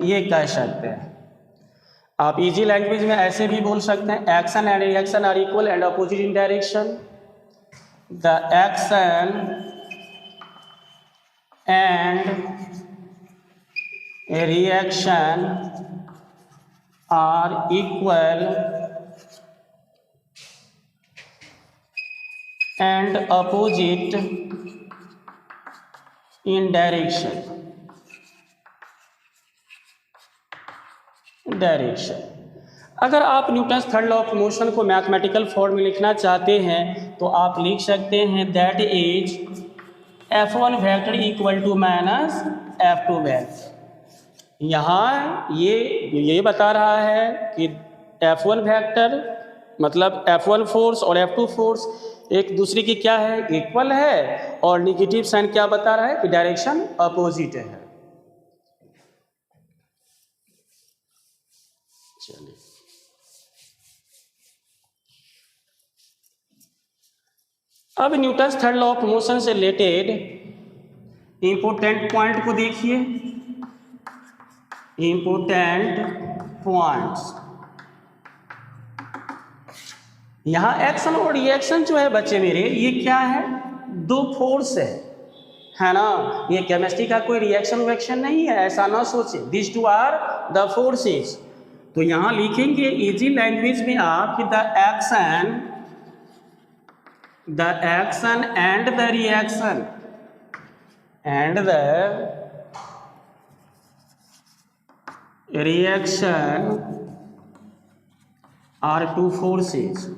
ये कह सकते हैं आप। इजी लैंग्वेज में ऐसे भी बोल सकते हैं, action and reaction are equal and opposite in direction. The action and reaction are equal and opposite in direction। अगर आप Newton's third law of motion को मैथमेटिकल फॉर्म में लिखना चाहते हैं तो आप लिख सकते हैं that is F1 vector equal to minus F2 vector. यहाँ ये बता रहा है कि F1 वेक्टर मतलब F1 फोर्स और F2 फोर्स एक दूसरे की क्या है, इक्वल है, और निगेटिव साइन क्या बता रहा है कि डायरेक्शन अपोजिट है। चलिए, अब Newton's third law of motion से रिलेटेड इंपॉर्टेंट पॉइंट को देखिए, इंपॉर्टेंट पॉइंट्स। यहां एक्शन और रिएक्शन जो है बच्चे मेरे, ये क्या है, दो फोर्स है ना, ये केमिस्ट्री का कोई रिएक्शन वेक्शन नहीं है, ऐसा ना सोचे, this two are the forces. तो यहां लिखेंगे इजी लैंग्वेज में आप कि the action and the reaction are two forces,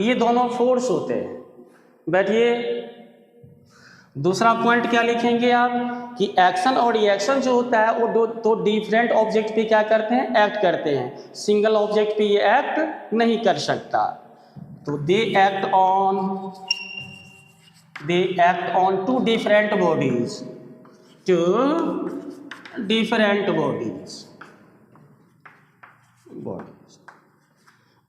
ये दोनों फोर्स होते हैं। बैठिए, दूसरा पॉइंट क्या लिखेंगे आप कि एक्शन और रिएक्शन जो होता है वो दो डिफरेंट ऑब्जेक्ट पे क्या करते हैं, एक्ट करते हैं, सिंगल ऑब्जेक्ट पे ये एक्ट नहीं कर सकता। तो they act on two different bodies,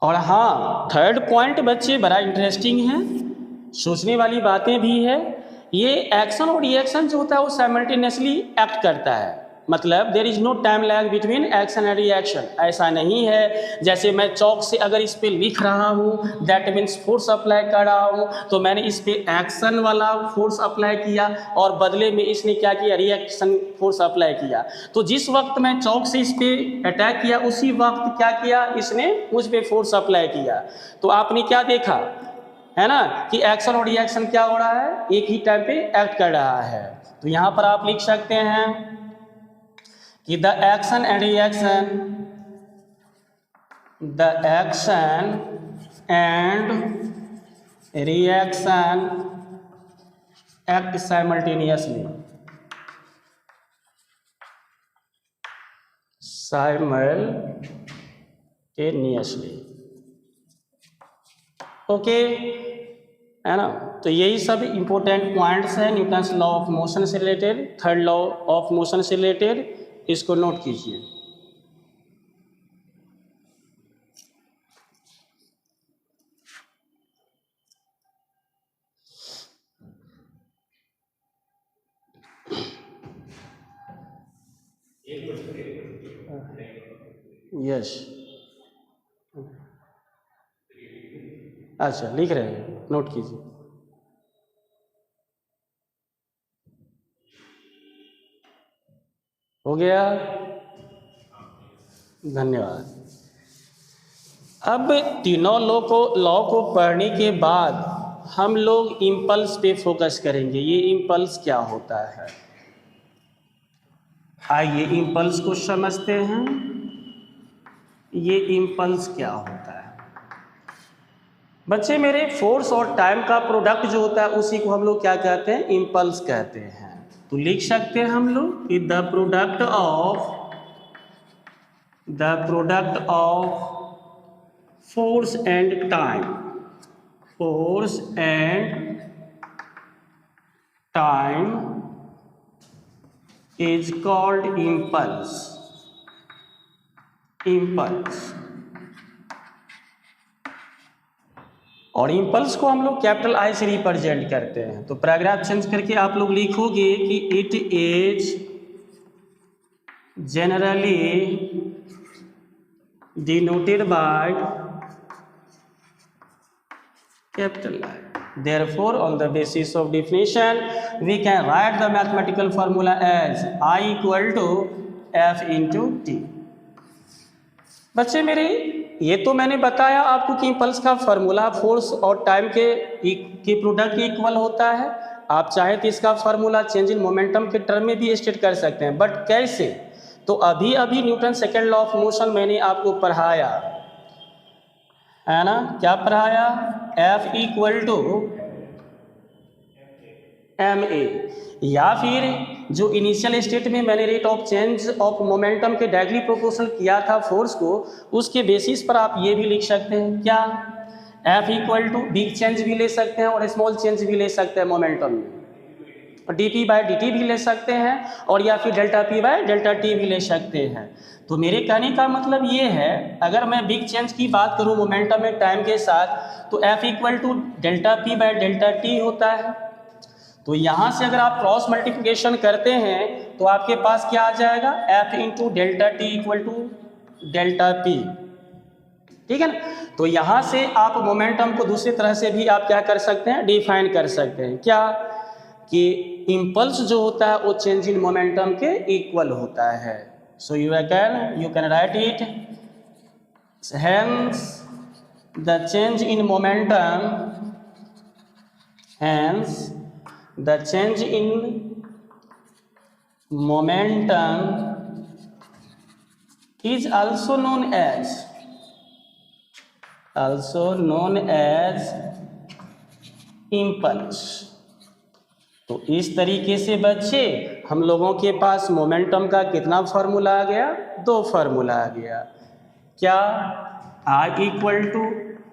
और हाँ, थर्ड पॉइंट बच्चे बड़ा इंटरेस्टिंग है, सोचने वाली बातें भी है। ये एक्शन और रिएक्शन जो होता है वो साइमल्टेनियसली एक्ट करता है, मतलब there is no time lag between action and reaction. ऐसा नहीं है जैसे मैं चौक से अगर इस पे लिख रहा हूँ दैट मीन्स फोर्स अप्लाई कर रहा हूँ, तो मैंने इस पे एक्शन वाला फोर्स अप्लाई किया और बदले में इसने क्या किया, रिएक्शन फोर्स अप्लाई किया। तो जिस वक्त मैं चौक से इस पे अटैक किया उसी वक्त क्या किया, इसने मुझ पे फोर्स अप्लाई किया। तो आपने क्या देखा है ना कि एक्शन और रिएक्शन क्या हो रहा है, एक ही टाइम पे एक्ट कर रहा है। तो यहाँ पर आप लिख सकते हैं कि the action and reaction act simultaneously, okay, है ना। तो यही सब इंपॉर्टेंट पॉइंट्स हैं न्यूटन्स लॉ ऑफ मोशन से related, third law of motion से रिलेटेड, इसको नोट कीजिए। यस, अच्छा लिख रहे हैं, नोट कीजिए। हो गया, धन्यवाद। अब तीनों लॉ को पढ़ने के बाद हम लोग इम्पल्स पे फोकस करेंगे। ये इम्पल्स क्या होता है, आइए इम्पल्स को समझते हैं। ये इम्पल्स क्या होता है बच्चे मेरे? फोर्स और टाइम का प्रोडक्ट जो होता है उसी को हम लोग क्या कहते हैं? इम्पल्स कहते हैं। तो लिख सकते हैं हम लोग कि the product of force and time is called impulse. और इम्पल्स को हम लोग कैपिटल आई से रिप्रेजेंट करते हैं। तो पैराग्राफ चेंज करके आप लोग लिखोगे कि it is generally denoted by capital I. Therefore, on the basis of definition, we can write the mathematical formula as I equal to F into T. बच्चे मेरे, ये तो मैंने बताया आपको कि इम्पल्स का फार्मूला फोर्स और टाइम के प्रोडक्ट के इक्वल होता है। आप चाहे तो इसका फार्मूला चेंज इन मोमेंटम के टर्म में भी स्टेट कर सकते हैं, बट कैसे? तो अभी Newton second law of motion मैंने आपको पढ़ाया है ना। क्या पढ़ाया? F इक्वल टू ma, या फिर जो इनिशियल स्टेट में मैंने rate of change of momentum के डायरेक्टली प्रोपोर्शनल किया था फोर्स को, उसके बेसिस पर आप ये भी लिख सकते हैं क्या? F equal to big change भी ले सकते हैं और स्मॉल चेंज भी ले सकते हैं मोमेंटम में, और dp बाय dt भी ले सकते हैं, और या फिर delta p by delta t भी ले सकते हैं। तो मेरे कहने का मतलब ये है, अगर मैं बिग चेंज की बात करूं मोमेंटम में टाइम के साथ, तो F equal to delta p by delta t होता है। तो यहाँ से अगर आप क्रॉस मल्टीप्लिकेशन करते हैं तो आपके पास क्या आ जाएगा? F into delta T equal to delta p, ठीक है ना। तो यहाँ से आप मोमेंटम को दूसरी तरह से भी आप क्या कर सकते हैं? डिफाइन कर सकते हैं। क्या? कि इम्पल्स जो होता है वो चेंज इन मोमेंटम के इक्वल होता है। So you can write it, hence the change in momentum, is also known as impulse। तो इस तरीके से बच्चे हम लोगों के पास मोमेंटम का कितना फार्मूला आ गया? 2 फार्मूला आ गया। क्या? I equal to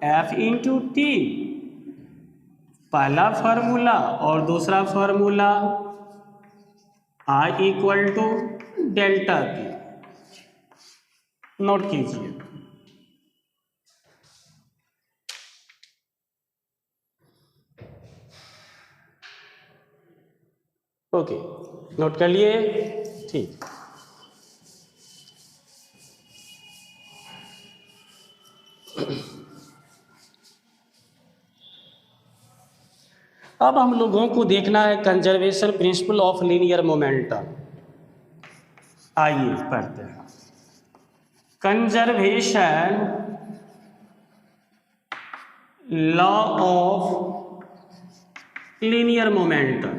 F into T, पहला फार्मूला, और दूसरा formula I equal to delta P. Note कीजिए। ओके, नोट कर लिए? ठीक। अब हम लोगों को देखना है conservation principle of linear momentum. आइए पढ़ते हैं। Conservation law of linear momentum.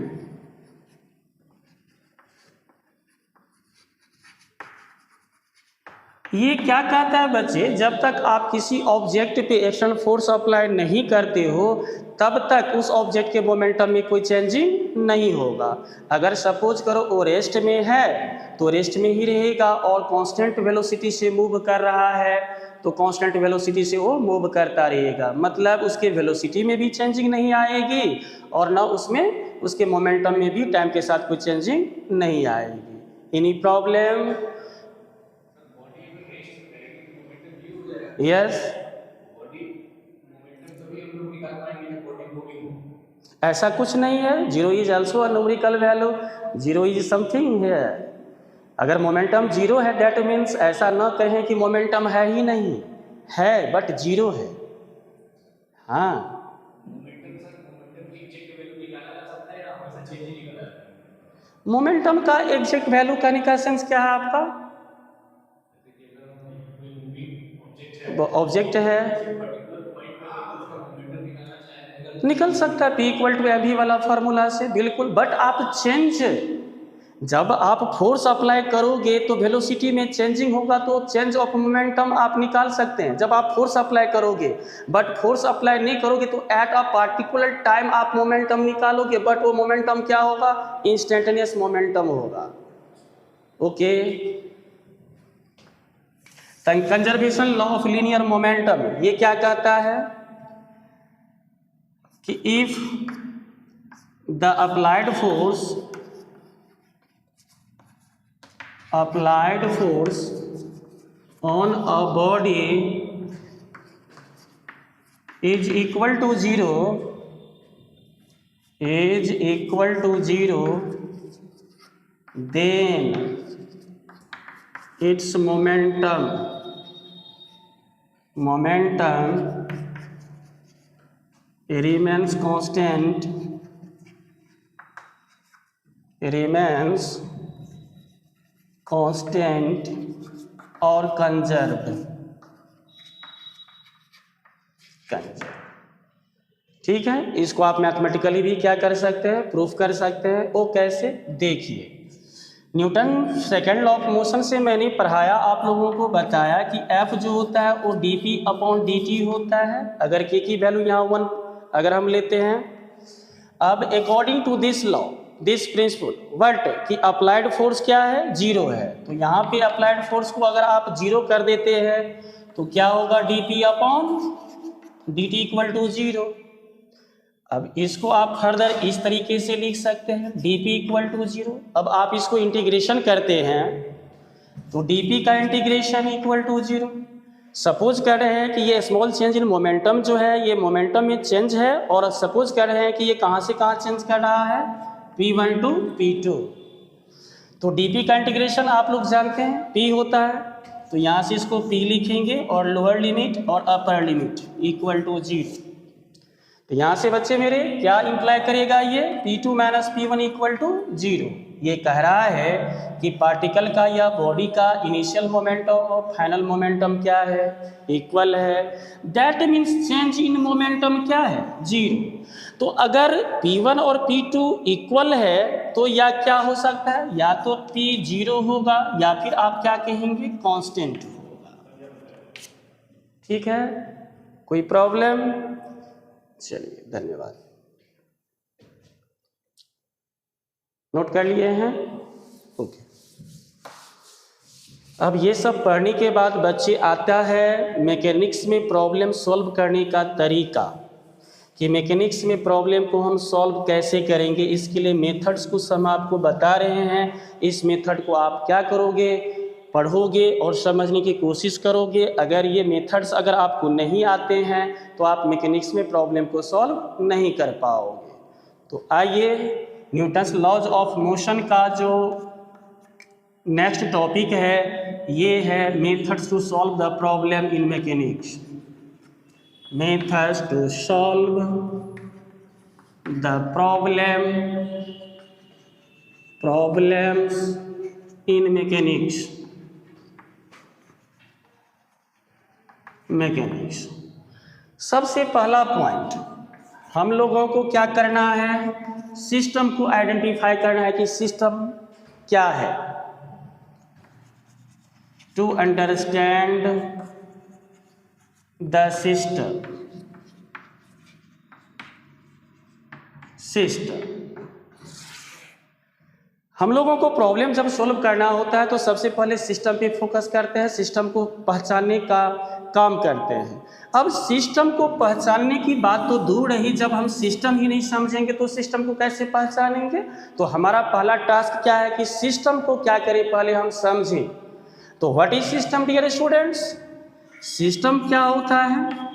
ये क्या कहता है बच्चे? जब तक आप किसी ऑब्जेक्ट पे एक्शन फोर्स अप्लाई नहीं करते हो तब तक उस ऑब्जेक्ट के मोमेंटम में कोई चेंजिंग नहीं होगा। अगर सपोज करो वो रेस्ट में है तो रेस्ट में ही रहेगा, और कांस्टेंट वेलोसिटी से मूव कर रहा है तो कांस्टेंट वेलोसिटी से वो मूव करता रहेगा। मतलब उसके वेलोसिटी में भी चेंजिंग नहीं आएगी और ना उसमें उसके मोमेंटम में भी टाइम के साथ कोई चेंजिंग नहीं आएगी। Any problem? यस, ऐसा कुछ नहीं है। Zero is also a numerical value, zero is something है। अगर मोमेंटम जीरो है दैट मीन्स ऐसा न कहें कि मोमेंटम है ही नहीं, है बट जीरो है। हाँ, मोमेंटम का एग्जैक्ट वैल्यू कहने का सेंस क्या है आपका? ऑब्जेक्ट है, निकल सकता है P इक्वल टू एम वाला फार्मूला से, बिल्कुल। बट आप चेंज, जब आप फोर्स अप्लाई करोगे तो वेलोसिटी में चेंजिंग होगा, तो चेंज ऑफ मोमेंटम आप निकाल सकते हैं जब आप फोर्स अप्लाई करोगे। बट फोर्स अप्लाई नहीं करोगे तो एट अ पार्टिकुलर टाइम आप मोमेंटम निकालोगे, बट वो मोमेंटम क्या होगा? इंस्टेंटेनियस मोमेंटम होगा। Okay, conservation law of linear momentum ये क्या कहता है कि if the applied force on a body is equal to zero, then its momentum remains constant, और कंजर्व। ठीक है, इसको आप मैथमेटिकली भी क्या कर सकते हैं? प्रूफ कर सकते हैं। वो कैसे? देखिए, Newton second law of motion से मैंने पढ़ाया, आप लोगों को बताया कि F जो होता है वो dp/dt होता है। अगर k की वैल्यू यहाँ 1 अगर हम लेते हैं, अब according to this law, this principle, but कि अप्लाइड फोर्स क्या है? जीरो है। तो यहाँ पे अप्लाइड फोर्स को अगर आप जीरो कर देते हैं तो क्या होगा? dp/dt equal to zero. अब इसको आप फर्दर इस तरीके से लिख सकते हैं, dp इक्वल टू जीरो। अब आप इसको इंटीग्रेशन करते हैं तो dp का integration equal to zero. Suppose कर रहे हैं कि ये स्मॉल चेंज इन मोमेंटम जो है ये मोमेंटम में चेंज है, और सपोज कर रहे हैं कि ये कहाँ से कहाँ चेंज कर रहा है? P1 to P2। तो dp का इंटीग्रेशन आप लोग जानते हैं P होता है, तो यहाँ से इसको P लिखेंगे और लोअर लिमिट और upper limit equal to zero. तो यहाँ से बच्चे मेरे क्या इंप्लाई करेगा ये? P2 minus P1 equal to zero. ये कह रहा है कि पार्टिकल का या बॉडी का इनिशियल मोमेंटम और फाइनल मोमेंटम क्या है? इक्वल है। That means change in momentum क्या है? जीरो। तो अगर P1 और P2 इक्वल है तो या क्या हो सकता है? या तो P जीरो होगा या फिर आप क्या कहेंगे? कांस्टेंट होगा। ठीक है, कोई प्रॉब्लम? चलिए, धन्यवाद। नोट कर लिए हैं? ओके। अब ये सब पढ़ने के बाद बच्चे आता है मैकेनिक्स में प्रॉब्लम सॉल्व करने का तरीका, कि मैकेनिक्स में प्रॉब्लम को हम सॉल्व कैसे करेंगे। इसके लिए मेथड्स कुछ हम आपको बता रहे हैं। इस मेथड को आप क्या करोगे? पढ़ोगे और समझने की कोशिश करोगे। अगर ये मेथड्स अगर आपको नहीं आते हैं तो आप मैकेनिक्स में प्रॉब्लम को सॉल्व नहीं कर पाओगे। तो आइए, न्यूटन्स लॉज ऑफ मोशन का जो नेक्स्ट टॉपिक है ये है methods to solve the problem in mechanics. Methods to solve the problems in mechanics. सबसे पहला पॉइंट हम लोगों को क्या करना है? सिस्टम को आइडेंटिफाई करना है कि सिस्टम क्या है। टू अंडरस्टैंड द सिस्टम हम लोगों को प्रॉब्लम जब सॉल्व करना होता है तो सबसे पहले सिस्टम पे फोकस करते हैं, सिस्टम को पहचानने का काम करते हैं। अब सिस्टम को पहचानने की बात तो दूर रही, जब हम सिस्टम ही नहीं समझेंगे तो सिस्टम को कैसे पहचानेंगे? तो हमारा पहला टास्क क्या है कि सिस्टम को क्या करें, पहले हम समझें। तो what is system dear students? System क्या होता है?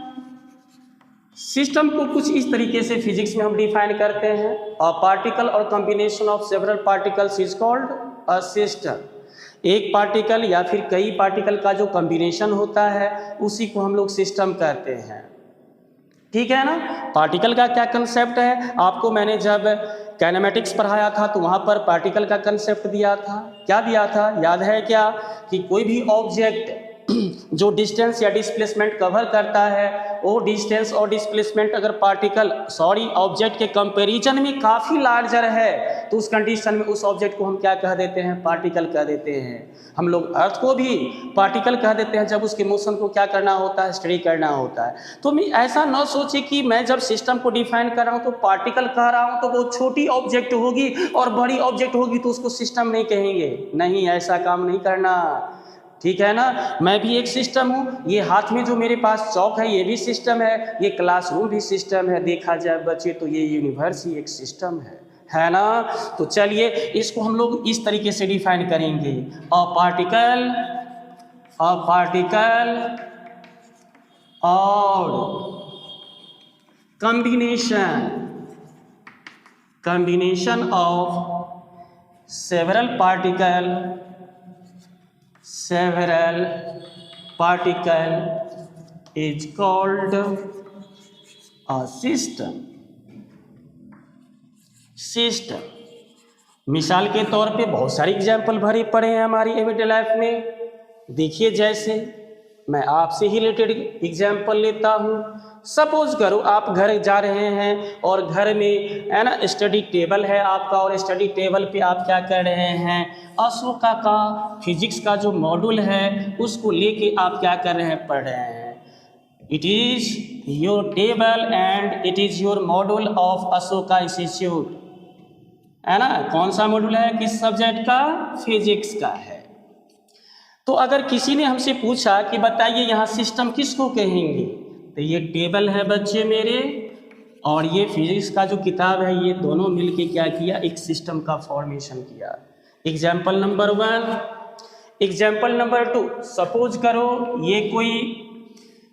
सिस्टम को कुछ इस तरीके से फिजिक्स में हम डिफाइन करते हैं, अ पार्टिकल और combination of several particles is called a system. एक पार्टिकल या फिर कई पार्टिकल का जो कॉम्बिनेशन होता है उसी को हम लोग सिस्टम कहते हैं। ठीक है ना। पार्टिकल का क्या कंसेप्ट है, आपको मैंने जब काइनेमेटिक्स पढ़ाया था तो वहाँ पर पार्टिकल का कंसेप्ट दिया था। क्या दिया था, याद है क्या, कि कोई भी ऑब्जेक्ट जो डिस्टेंस या डिस्प्लेसमेंट कवर करता है, वो डिस्टेंस और डिस्प्लेसमेंट अगर ऑब्जेक्ट के कंपैरिजन में काफ़ी लार्जर है तो उस कंडीशन में उस ऑब्जेक्ट को हम क्या कह देते हैं, पार्टिकल कह देते हैं। हम लोग अर्थ को भी पार्टिकल कह देते हैं जब उसके मोशन को क्या करना होता है, स्टडी करना होता है। तो मैं ऐसा न सोचे कि मैं जब सिस्टम को डिफाइन कर रहा हूँ तो पार्टिकल कह रहा हूँ तो वो छोटी ऑब्जेक्ट होगी और बड़ी ऑब्जेक्ट होगी तो उसको सिस्टम नहीं कहेंगे। नहीं, ऐसा काम नहीं करना। ठीक है ना। मैं भी एक सिस्टम हूँ, ये हाथ में जो मेरे पास चौक है ये भी सिस्टम है, ये क्लासरूम भी सिस्टम है। देखा जाए बच्चे तो ये यूनिवर्स ही एक सिस्टम है ना। तो चलिए इसको हम लोग इस तरीके से डिफाइन करेंगे। अ पार्टिकल और combination of several particle is called a system। मिसाल के तौर पे बहुत सारी एग्जाम्पल भरे पड़े हैं हमारी एवरीडे लाइफ में। देखिए, जैसे मैं आपसे ही रिलेटेड एग्जाम्पल लेता हूँ। सपोज करो आप घर जा रहे हैं और घर में है ना स्टडी टेबल है आपका, और स्टडी टेबल पे आप क्या कर रहे हैं, अशोका का फिजिक्स का जो मॉड्यूल है उसको लेके आप क्या कर रहे हैं, पढ़ रहे हैं। It is your table and it is your module of Ashoka institute, है ना। कौन सा मॉड्यूल है, किस सब्जेक्ट का, फिजिक्स का है। तो अगर किसी ने हमसे पूछा कि बताइए यहाँ सिस्टम किसको कहेंगे, तो ये टेबल है बच्चे मेरे और ये फिजिक्स का जो किताब है, ये दोनों मिलके क्या किया, एक सिस्टम का फॉर्मेशन किया। Example number 1। Example number 2, suppose करो ये कोई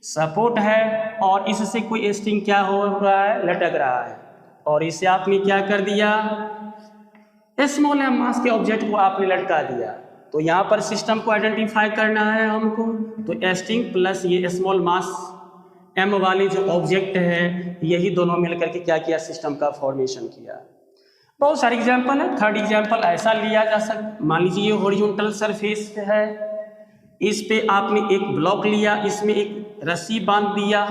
सपोर्ट है और इससे कोई स्ट्रिंग क्या हो रहा है, लटक रहा है, और इसे आपने क्या कर दिया, स्मॉल एम मास के ऑब्जेक्ट को आपने लटका दिया। तो यहाँ पर सिस्टम को आइडेंटिफाई करना है हमको, तो स्ट्रिंग प्लस ये स्मॉल मास एम वाले जो ऑब्जेक्ट है, यही दोनों मिलकर के क्या किया, सिस्टम का फॉर्मेशन किया। बहुत सारे एग्जाम्पल है। थर्ड एग्जाम्पल ऐसा लिया जा सकता, मान लीजिए ये हॉरिजॉन्टल सरफेस है, इस पे आपने एक ब्लॉक लिया, इसमें एक रस्सी बांध दिया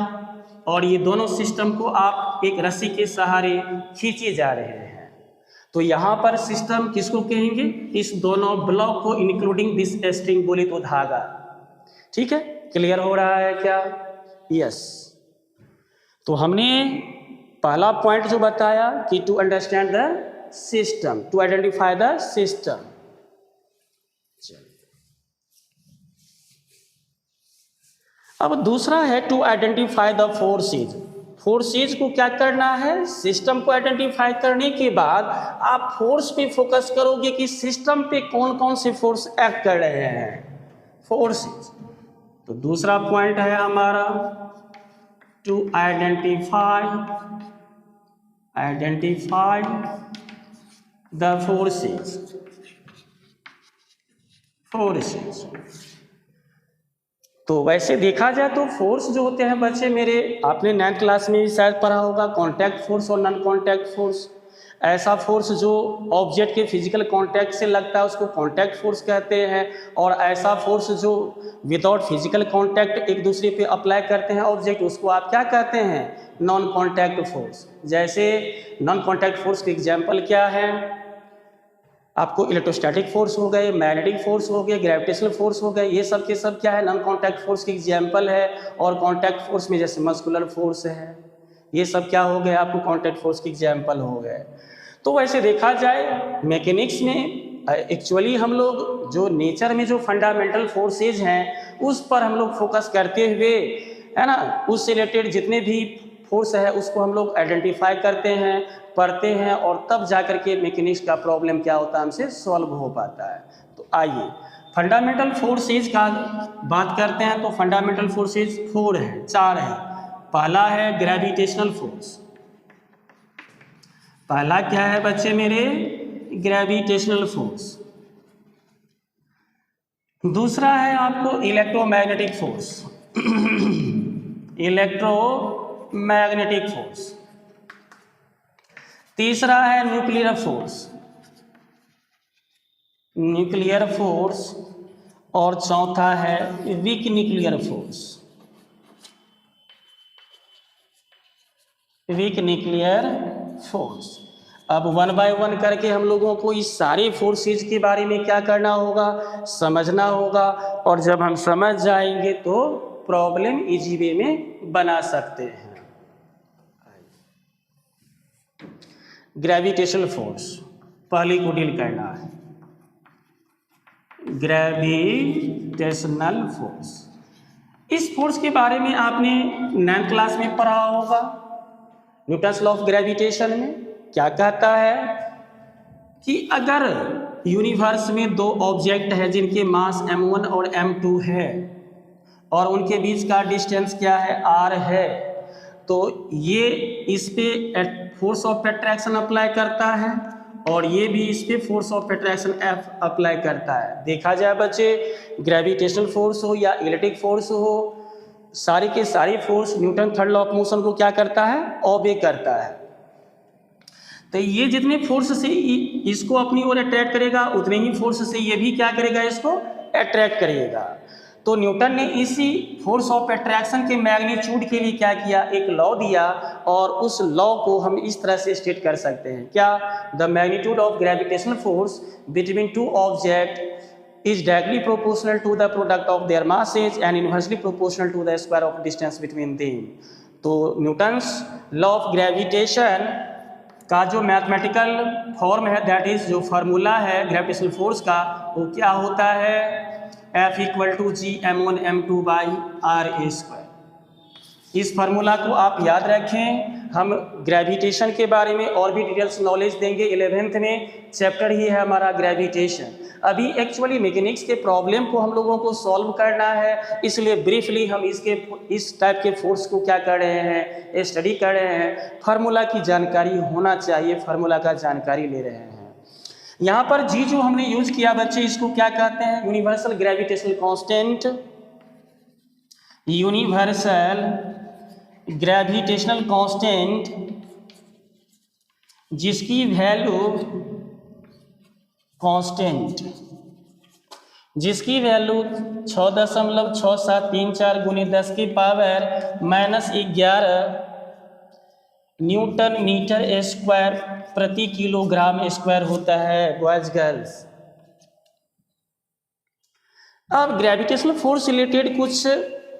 और ये दोनों सिस्टम को आप एक रस्सी के सहारे खींचे जा रहे हैं। तो यहाँ पर सिस्टम किसको कहेंगे, इस दोनों ब्लॉक को इंक्लूडिंग दिस स्ट्रिंग, बोले तो धागा। ठीक है, क्लियर हो रहा है क्या, यस। तो हमने पहला पॉइंट जो बताया कि to understand the system, to identify the system. अब दूसरा है to identify the forces. Forces को क्या करना है, सिस्टम को आइडेंटिफाई करने के बाद आप फोर्स पे फोकस करोगे कि सिस्टम पे कौन कौन से फोर्स एक्ट कर रहे हैं, फोर्सेज। तो दूसरा पॉइंट है हमारा टू आइडेंटिफाई द फोर्सेज। तो वैसे देखा जाए तो फोर्स जो होते हैं बच्चे मेरे, आपने 9th क्लास में भी शायद पढ़ा होगा, कॉन्टैक्ट फोर्स और नॉन कॉन्टैक्ट फोर्स। ऐसा फोर्स जो ऑब्जेक्ट के फिजिकल कांटेक्ट से लगता है उसको कांटेक्ट फोर्स कहते हैं, और ऐसा फोर्स जो विदाउट फिजिकल कांटेक्ट एक दूसरे पे अप्लाई करते हैं ऑब्जेक्ट, उसको आप क्या कहते हैं, नॉन कांटेक्ट फोर्स। जैसे नॉन कांटेक्ट फोर्स के एग्जाम्पल क्या है, आपको इलेक्ट्रोस्टैटिक फोर्स हो गए, मैग्नेटिक फोर्स हो गए, ग्रेविटेशनल फोर्स हो गए, ये सब के सब क्या है, नॉन कांटेक्ट फोर्स के एग्जाम्पल है। और कांटेक्ट फोर्स में जैसे मस्कुलर फोर्स है, ये सब क्या हो गए, आपको कांटेक्ट फोर्स के एग्जाम्पल हो गए। तो वैसे देखा जाए मैकेनिक्स में एक्चुअली हम लोग जो नेचर में जो फंडामेंटल फोर्सेज हैं उस पर हम लोग फोकस करते हुए, है ना, उससे रिलेटेड जितने भी फोर्स है उसको हम लोग आइडेंटिफाई करते हैं, पढ़ते हैं, और तब जाकर के मैकेनिक्स का प्रॉब्लम क्या होता है हमसे सॉल्व हो पाता है। तो आइए फंडामेंटल फोर्सेज का बात करते हैं। तो फंडामेंटल फोर्सेज 4 हैं, 4 हैं। पहला है ग्रेविटेशनल फोर्स। पहला क्या है बच्चे मेरे, ग्रेविटेशनल फोर्स। दूसरा है आपको इलेक्ट्रोमैग्नेटिक फोर्स, इलेक्ट्रोमैग्नेटिक फोर्स। तीसरा है न्यूक्लियर फोर्स, न्यूक्लियर फोर्स। और चौथा है weak nuclear force, weak nuclear force. अब वन बाय वन करके हम लोगों को इस सारे फोर्सेज के बारे में क्या करना होगा, समझना होगा। और जब हम समझ जाएंगे तो प्रॉब्लम इजी वे में बना सकते हैं। ग्रेविटेशनल फोर्स पहले को डील करना है। ग्रेविटेशनल फोर्स, इस फोर्स के बारे में आपने 9th क्लास में पढ़ा होगा। न्यूटन्स लॉ ऑफ ग्रेविटेशन में क्या कहता है कि अगर यूनिवर्स में दो ऑब्जेक्ट है जिनके मास m1 और m2 है और उनके बीच का डिस्टेंस क्या है, r है, तो ये इस पे फोर्स ऑफ अट्रैक्शन अप्लाई करता है और ये भी इस पे force of attraction F apply करता है। देखा जाए बच्चे, ग्रेविटेशनल फोर्स हो या इलेक्ट्रिक फोर्स हो, सारे के सारे force Newton third law of motion को क्या करता है, ओबे करता है। तो ये जितने फोर्स से इसको अपनी ओर अट्रैक्ट करेगा उतने ही फोर्स से ये भी क्या करेगा, इसको अट्रैक्ट करेगा। तो न्यूटन ने इसी फोर्स ऑफ अट्रैक्शन के मैग्नीट्यूड के लिए क्या किया, एक लॉ दिया। और उस लॉ को हम इस तरह से स्टेट कर सकते हैं, क्या, the magnitude of gravitational force between two object is directly proportional to the product of their masses and inversely proportional to the square of distance between them. तो न्यूटन्स लॉ ऑफ ग्रेविटेशन का जो mathematical form है, that is जो formula है gravitational force का, वो क्या होता है, F = G m1 m2 by r²। इस फार्मूला को आप याद रखें। हम ग्रेविटेशन के बारे में और भी डिटेल्स नॉलेज देंगे 11th में, चैप्टर ही है हमारा ग्रेविटेशन। अभी एक्चुअली मैकेनिक्स के प्रॉब्लम को हम लोगों को सॉल्व करना है, इसलिए ब्रीफली हम इस टाइप के फोर्स को क्या कर रहे हैं, स्टडी कर रहे हैं। फार्मूला की जानकारी होना चाहिए, फार्मूला का जानकारी ले रहे हैं। यहाँ पर जी जो हमने यूज किया बच्चे, इसको क्या कहते हैं, universal gravitational constant. Universal gravitational constant जिसकी वैल्यू कांस्टेंट, जिसकी वैल्यू 6.6734 × 10⁻⁻11 न्यूटन मीटर स्क्वायर प्रति किलोग्राम स्क्वायर होता है बॉयज गर्ल्स। अब ग्रेविटेशनल फोर्स रिलेटेड कुछ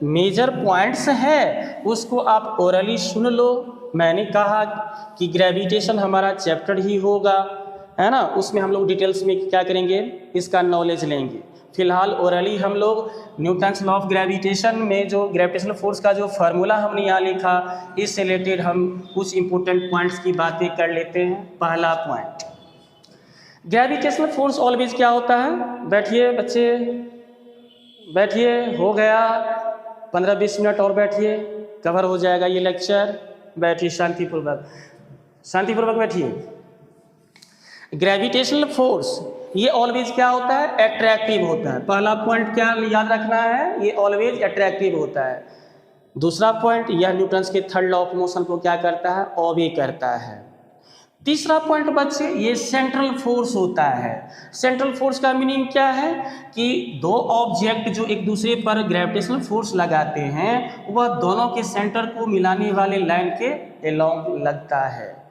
मेजर पॉइंट्स है, उसको आप ओरली सुन लो। मैंने कहा कि ग्रेविटेशन हमारा चैप्टर ही होगा, है ना, उसमें हम लोग डिटेल्स में क्या करेंगे, इसका नॉलेज लेंगे। फिलहाल ओरली हम लोग न्यूटन्स लॉ ऑफ ग्रेविटेशन में जो ग्रेविटेशनल फोर्स का जो फार्मूला हमने यहाँ लिखा, इससे रिलेटेड हम कुछ इंपॉर्टेंट पॉइंट्स की बातें कर लेते हैं। पहला पॉइंट, ग्रेविटेशनल फोर्स ऑलवेज क्या होता है, बैठिए बच्चे, बैठिए, हो गया 15-20 मिनट और बैठिए, कवर हो जाएगा ये लेक्चर। बैठिए शांतिपूर्वक, शांतिपूर्वक बैठिए। ग्रेविटेशनल फोर्स ये ऑलवेज क्या होता है, अट्रैक्टिव होता है। पहला पॉइंट क्या याद रखना है, ये ऑलवेज अट्रैक्टिव होता है। दूसरा पॉइंट, यह न्यूटन्स के थर्ड लॉ ऑफ मोशन को क्या करता है, ओबे करता है। तीसरा पॉइंट बच्चे, ये सेंट्रल फोर्स होता है। सेंट्रल फोर्स का मीनिंग क्या है कि दो ऑब्जेक्ट जो एक दूसरे पर ग्रेविटेशनल फोर्स लगाते हैं, वह दोनों के सेंटर को मिलाने वाले लाइन के अलोंग लगता है।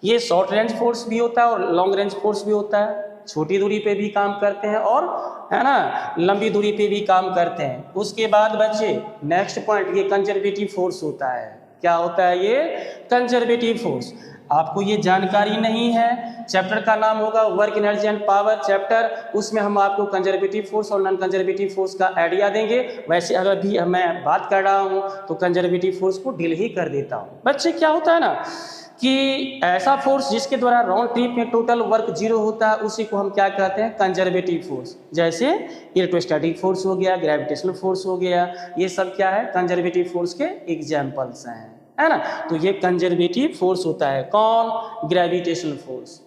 ये शॉर्ट रेंज फोर्स भी होता है और लॉन्ग रेंज फोर्स भी होता है। छोटी दूरी पे भी काम करते हैं और, है ना, लंबी दूरी पे भी काम करते हैं। उसके बाद बच्चे नेक्स्ट पॉइंट, ये कंजर्वेटिव फोर्स होता है। क्या होता है ये, कंजर्वेटिव फोर्स। आपको ये जानकारी नहीं है, चैप्टर का नाम होगा work energy and power chapter, उसमें हम आपको कंजर्वेटिव फोर्स और नॉन कंजर्वेटिव फोर्स का आइडिया देंगे। वैसे अगर भी मैं बात कर रहा हूँ तो कंजर्वेटिव फोर्स को डील ही कर देता हूँ। बच्चे क्या होता है ना कि ऐसा फोर्स जिसके द्वारा राउंड ट्रिप में टोटल वर्क 0 होता है, उसी को हम क्या कहते हैं, कंजर्वेटिव फोर्स। जैसे इलेक्ट्रोस्टैटिक फोर्स हो गया, ग्रेविटेशनल फोर्स हो गया, ये सब क्या है, कंजर्वेटिव फोर्स के एग्जाम्पल्स हैं, है ना। तो ये कंजर्वेटिव फोर्स होता है, कौन, ग्रेविटेशनल फोर्स।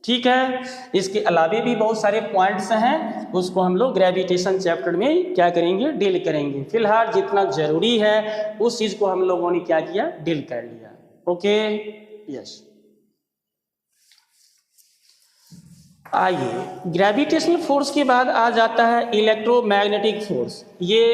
ठीक है। इसके अलावे भी बहुत सारे पॉइंट्स हैं, उसको हम लोग ग्रेविटेशन चैप्टर में क्या करेंगे, डील करेंगे। फिलहाल जितना जरूरी है उस चीज़ को हम लोगों ने क्या किया, डील कर लिया। Okay, yes. आइए, ग्रेविटेशनल फोर्स के बाद आ जाता है इलेक्ट्रोमैग्नेटिक फोर्स। ये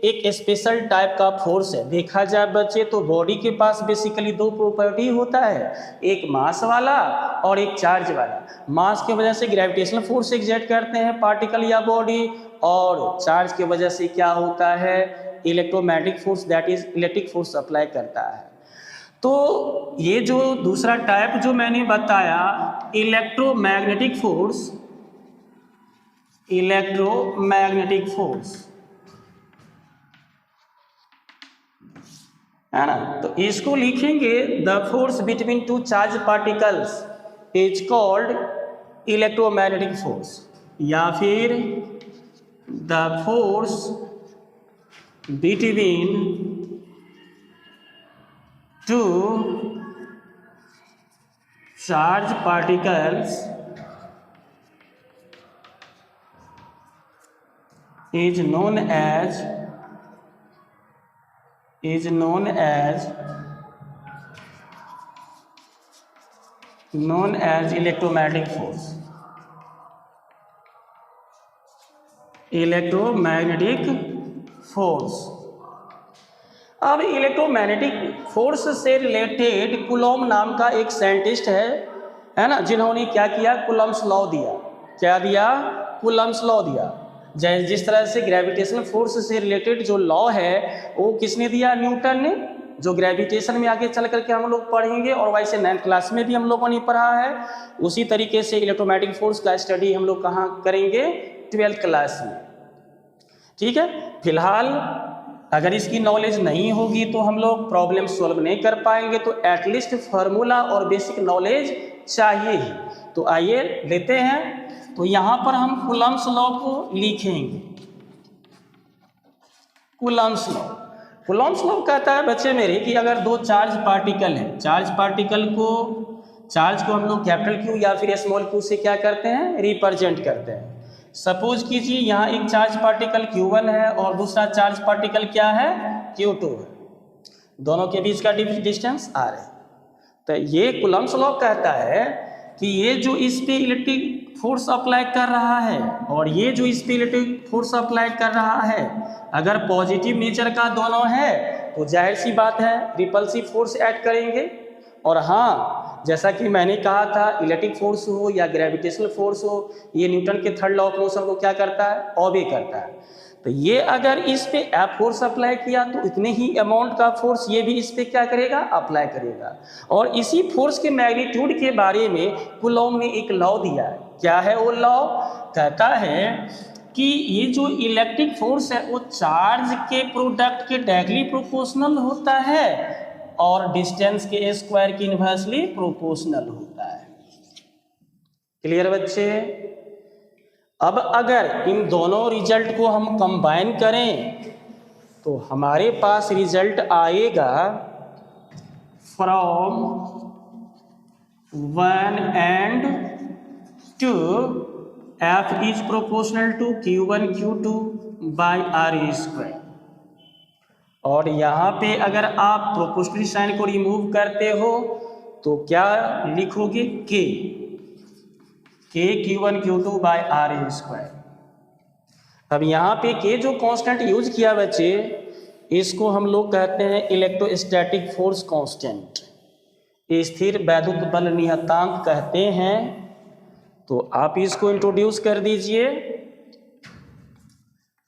एक स्पेशल टाइप का फोर्स है। देखा जाए बच्चे तो बॉडी के पास बेसिकली दो प्रॉपर्टी होता है, एक मास वाला और एक चार्ज वाला। मास की वजह से ग्रेविटेशनल फोर्स एग्जर्ट करते हैं पार्टिकल या बॉडी, और चार्ज की वजह से क्या होता है, electromagnetic force, that is electric force apply करता है। तो ये जो दूसरा टाइप जो मैंने बताया इलेक्ट्रोमैग्नेटिक फोर्स, इलेक्ट्रोमैग्नेटिक फोर्स है ना, तो इसको लिखेंगे the force between to charge particles is called electromagnetic force, या फिर the force between to charge particles is known as electromagnetic force, electromagnetic force. अब इलेक्ट्रोमैग्नेटिक फोर्स से रिलेटेड कुलॉम नाम का एक साइंटिस्ट है ना, जिन्होंने क्या किया, कुलम्स लॉ दिया। क्या दिया, कुलम्स लॉ दिया। जिस तरह से ग्रेविटेशनल फोर्स से रिलेटेड जो लॉ है वो किसने दिया, न्यूटन ने, जो ग्रेविटेशन में आगे चल करके हम लोग पढ़ेंगे, और वैसे 9th क्लास में भी हम लोगों ने पढ़ा है। उसी तरीके से इलेक्ट्रोमैग्नेटिक फोर्स का स्टडी हम लोग कहाँ करेंगे, 12th क्लास में। ठीक है, फिलहाल अगर इसकी नॉलेज नहीं होगी तो हम लोग प्रॉब्लम सॉल्व नहीं कर पाएंगे, तो एटलीस्ट फार्मूला और बेसिक नॉलेज चाहिए ही। तो आइए लेते हैं। तो यहाँ पर हम कुलम्स लॉ को लिखेंगे। कुलम्स लॉ कहता है बच्चे मेरे कि अगर दो चार्ज पार्टिकल हैं, चार्ज को हम लोग कैपिटल क्यू या फिर स्मॉल क्यू से क्या करते हैं, रिप्रेजेंट करते हैं। सपोज कीजिए यहाँ एक चार्ज पार्टिकल Q1 है और दूसरा चार्ज पार्टिकल क्या है, Q2 है। दोनों के बीच का डिस्टेंस R है। तो ये कुलम्स लॉ कहता है कि ये जो इस पे इलेक्ट्रिक फोर्स अप्लाई कर रहा है और ये जो इस पे इलेक्ट्रिक फोर्स अप्लाई कर रहा है, अगर पॉजिटिव नेचर का दोनों है तो जाहिर सी बात है रिपल्सिव फोर्स ऐड करेंगे। और हाँ, जैसा कि मैंने कहा था, इलेक्ट्रिक फोर्स हो या ग्रेविटेशनल फोर्स हो, ये न्यूटन के थर्ड लॉ ऑफ मोशन को क्या करता है, ऑबे करता है। तो ये अगर इस पे एफ फोर्स अप्लाई किया तो इतने ही अमाउंट का फोर्स ये भी इस पे क्या करेगा, अप्लाई करेगा। और इसी फोर्स के मैग्नीट्यूड के बारे में कुलॉम ने एक लॉ दिया है। क्या है वो लॉ, कहता है कि ये जो इलेक्ट्रिक फोर्स है वो चार्ज के प्रोडक्ट के डायरेक्टली प्रोपोर्शनल होता है और डिस्टेंस के स्क्वायर की इनवर्सली प्रोपोर्शनल होता है। क्लियर बच्चे। अब अगर इन दोनों रिजल्ट को हम कंबाइन करें तो हमारे पास रिजल्ट आएगा from 1 and 2 F is proportional to Q1 Q2 by R square। और यहाँ पे अगर आप प्रोपोर्शनल साइन को रिमूव करते हो तो क्या लिखोगे, के Q1 Q2 by R square. अब यहाँ पे के जो कांस्टेंट यूज किया बच्चे, इसको हम लोग कहते हैं इलेक्ट्रोस्टैटिक फोर्स कांस्टेंट, स्थिर वैद्युत बल नियतांक कहते हैं। तो आप इसको इंट्रोड्यूस कर दीजिए,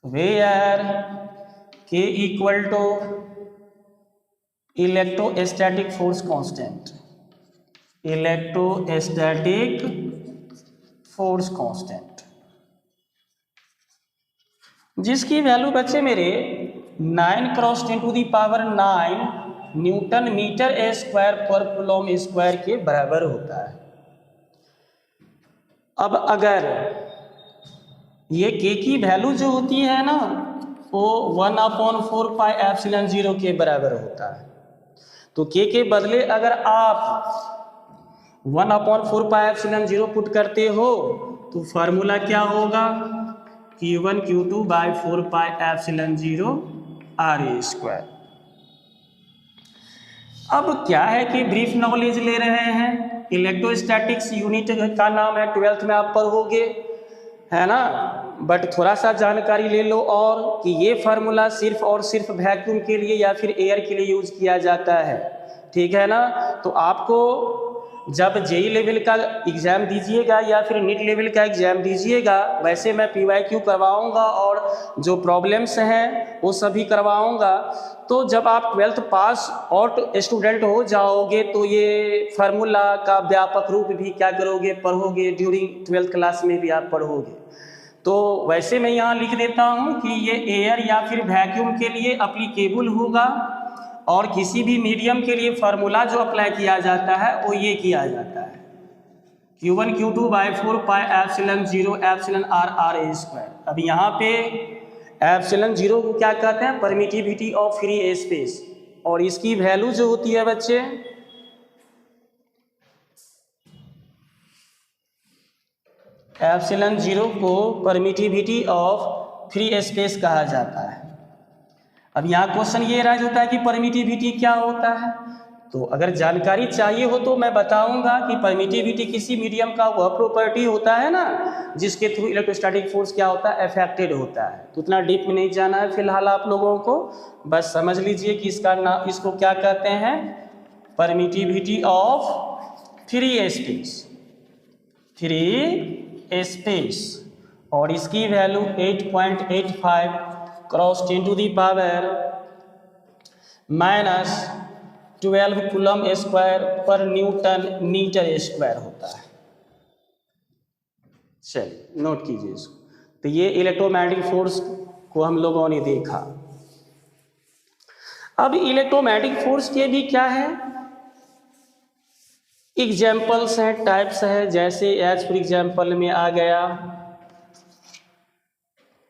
where K equal to electrostatic force constant, electrostatic force constant, जिसकी वैल्यू बच्चे मेरे 9 × 10⁹ न्यूटन मीटर स्क्वायर पर कूलॉम स्क्वायर के बराबर होता है। अब अगर ये के की वैल्यू जो होती है ना वो 1/4πε0 के बराबर होता है, तो के बदले अगर आप 1/4πε0 पुट करते हो तो फार्मूला क्या होगा, Q1 Q2 बाई 4πε0 r²। अब क्या है कि ब्रीफ नॉलेज ले रहे हैं, इलेक्ट्रोस्टैटिक्स यूनिट का नाम है, 12th में आप पढ़ोगे, है ना। बट थोड़ा सा जानकारी ले लो और कि ये फार्मूला सिर्फ और सिर्फ वैक्यूम के लिए या फिर एयर के लिए यूज किया जाता है, ठीक है ना। तो आपको जब जेई लेवल का एग्ज़ाम दीजिएगा या फिर नीट लेवल का एग्ज़ाम दीजिएगा, वैसे मैं PYQ करवाऊंगा और जो प्रॉब्लम्स हैं वो सभी करवाऊंगा। तो जब आप 12th पास आउट स्टूडेंट हो जाओगे तो ये फार्मूला का व्यापक रूप भी क्या करोगे, पढ़ोगे, ड्यूरिंग 12th क्लास में भी आप पढ़ोगे। तो वैसे मैं यहाँ लिख देता हूँ कि ये एयर या फिर वैक्यूम के लिए अप्लीकेबल होगा और किसी भी मीडियम के लिए फार्मूला जो अप्लाई किया जाता है वो ये किया जाता है, Q1 Q2 बाई 4πε0 εr²। अब यहाँ पे ε0 को क्या कहते हैं, परमिटिविटी ऑफ फ्री स्पेस, और इसकी वैल्यू जो होती है बच्चे ε0 को परमिटिविटी ऑफ फ्री स्पेस कहा जाता है। अब यहाँ क्वेश्चन ये राइज होता है कि परमिटिविटी क्या होता है, तो अगर जानकारी चाहिए हो तो मैं बताऊंगा कि परमिटिविटी किसी मीडियम का वह प्रॉपर्टी होता है ना जिसके थ्रू इलेक्ट्रोस्टैटिक फोर्स क्या होता है, अफेक्टेड होता है। तो उतना डीप में नहीं जाना है फिलहाल आप लोगों को, बस समझ लीजिए कि इसका नाम, इसको क्या कहते हैं, permittivity of free space, free space, और इसकी value 8.85 cross 10 to the power -12 coulomb square पर न्यूटन मीटर स्क्वायर होता है। चलिए नोट कीजिए इसको। तो ये इलेक्ट्रोमैग्नेटिक फोर्स को हम लोगों ने देखा। अब इलेक्ट्रोमैग्नेटिक फोर्स के भी क्या है, एग्जाम्पल्स हैं, टाइप्स है, जैसे एज फॉर एग्जाम्पल में आ गया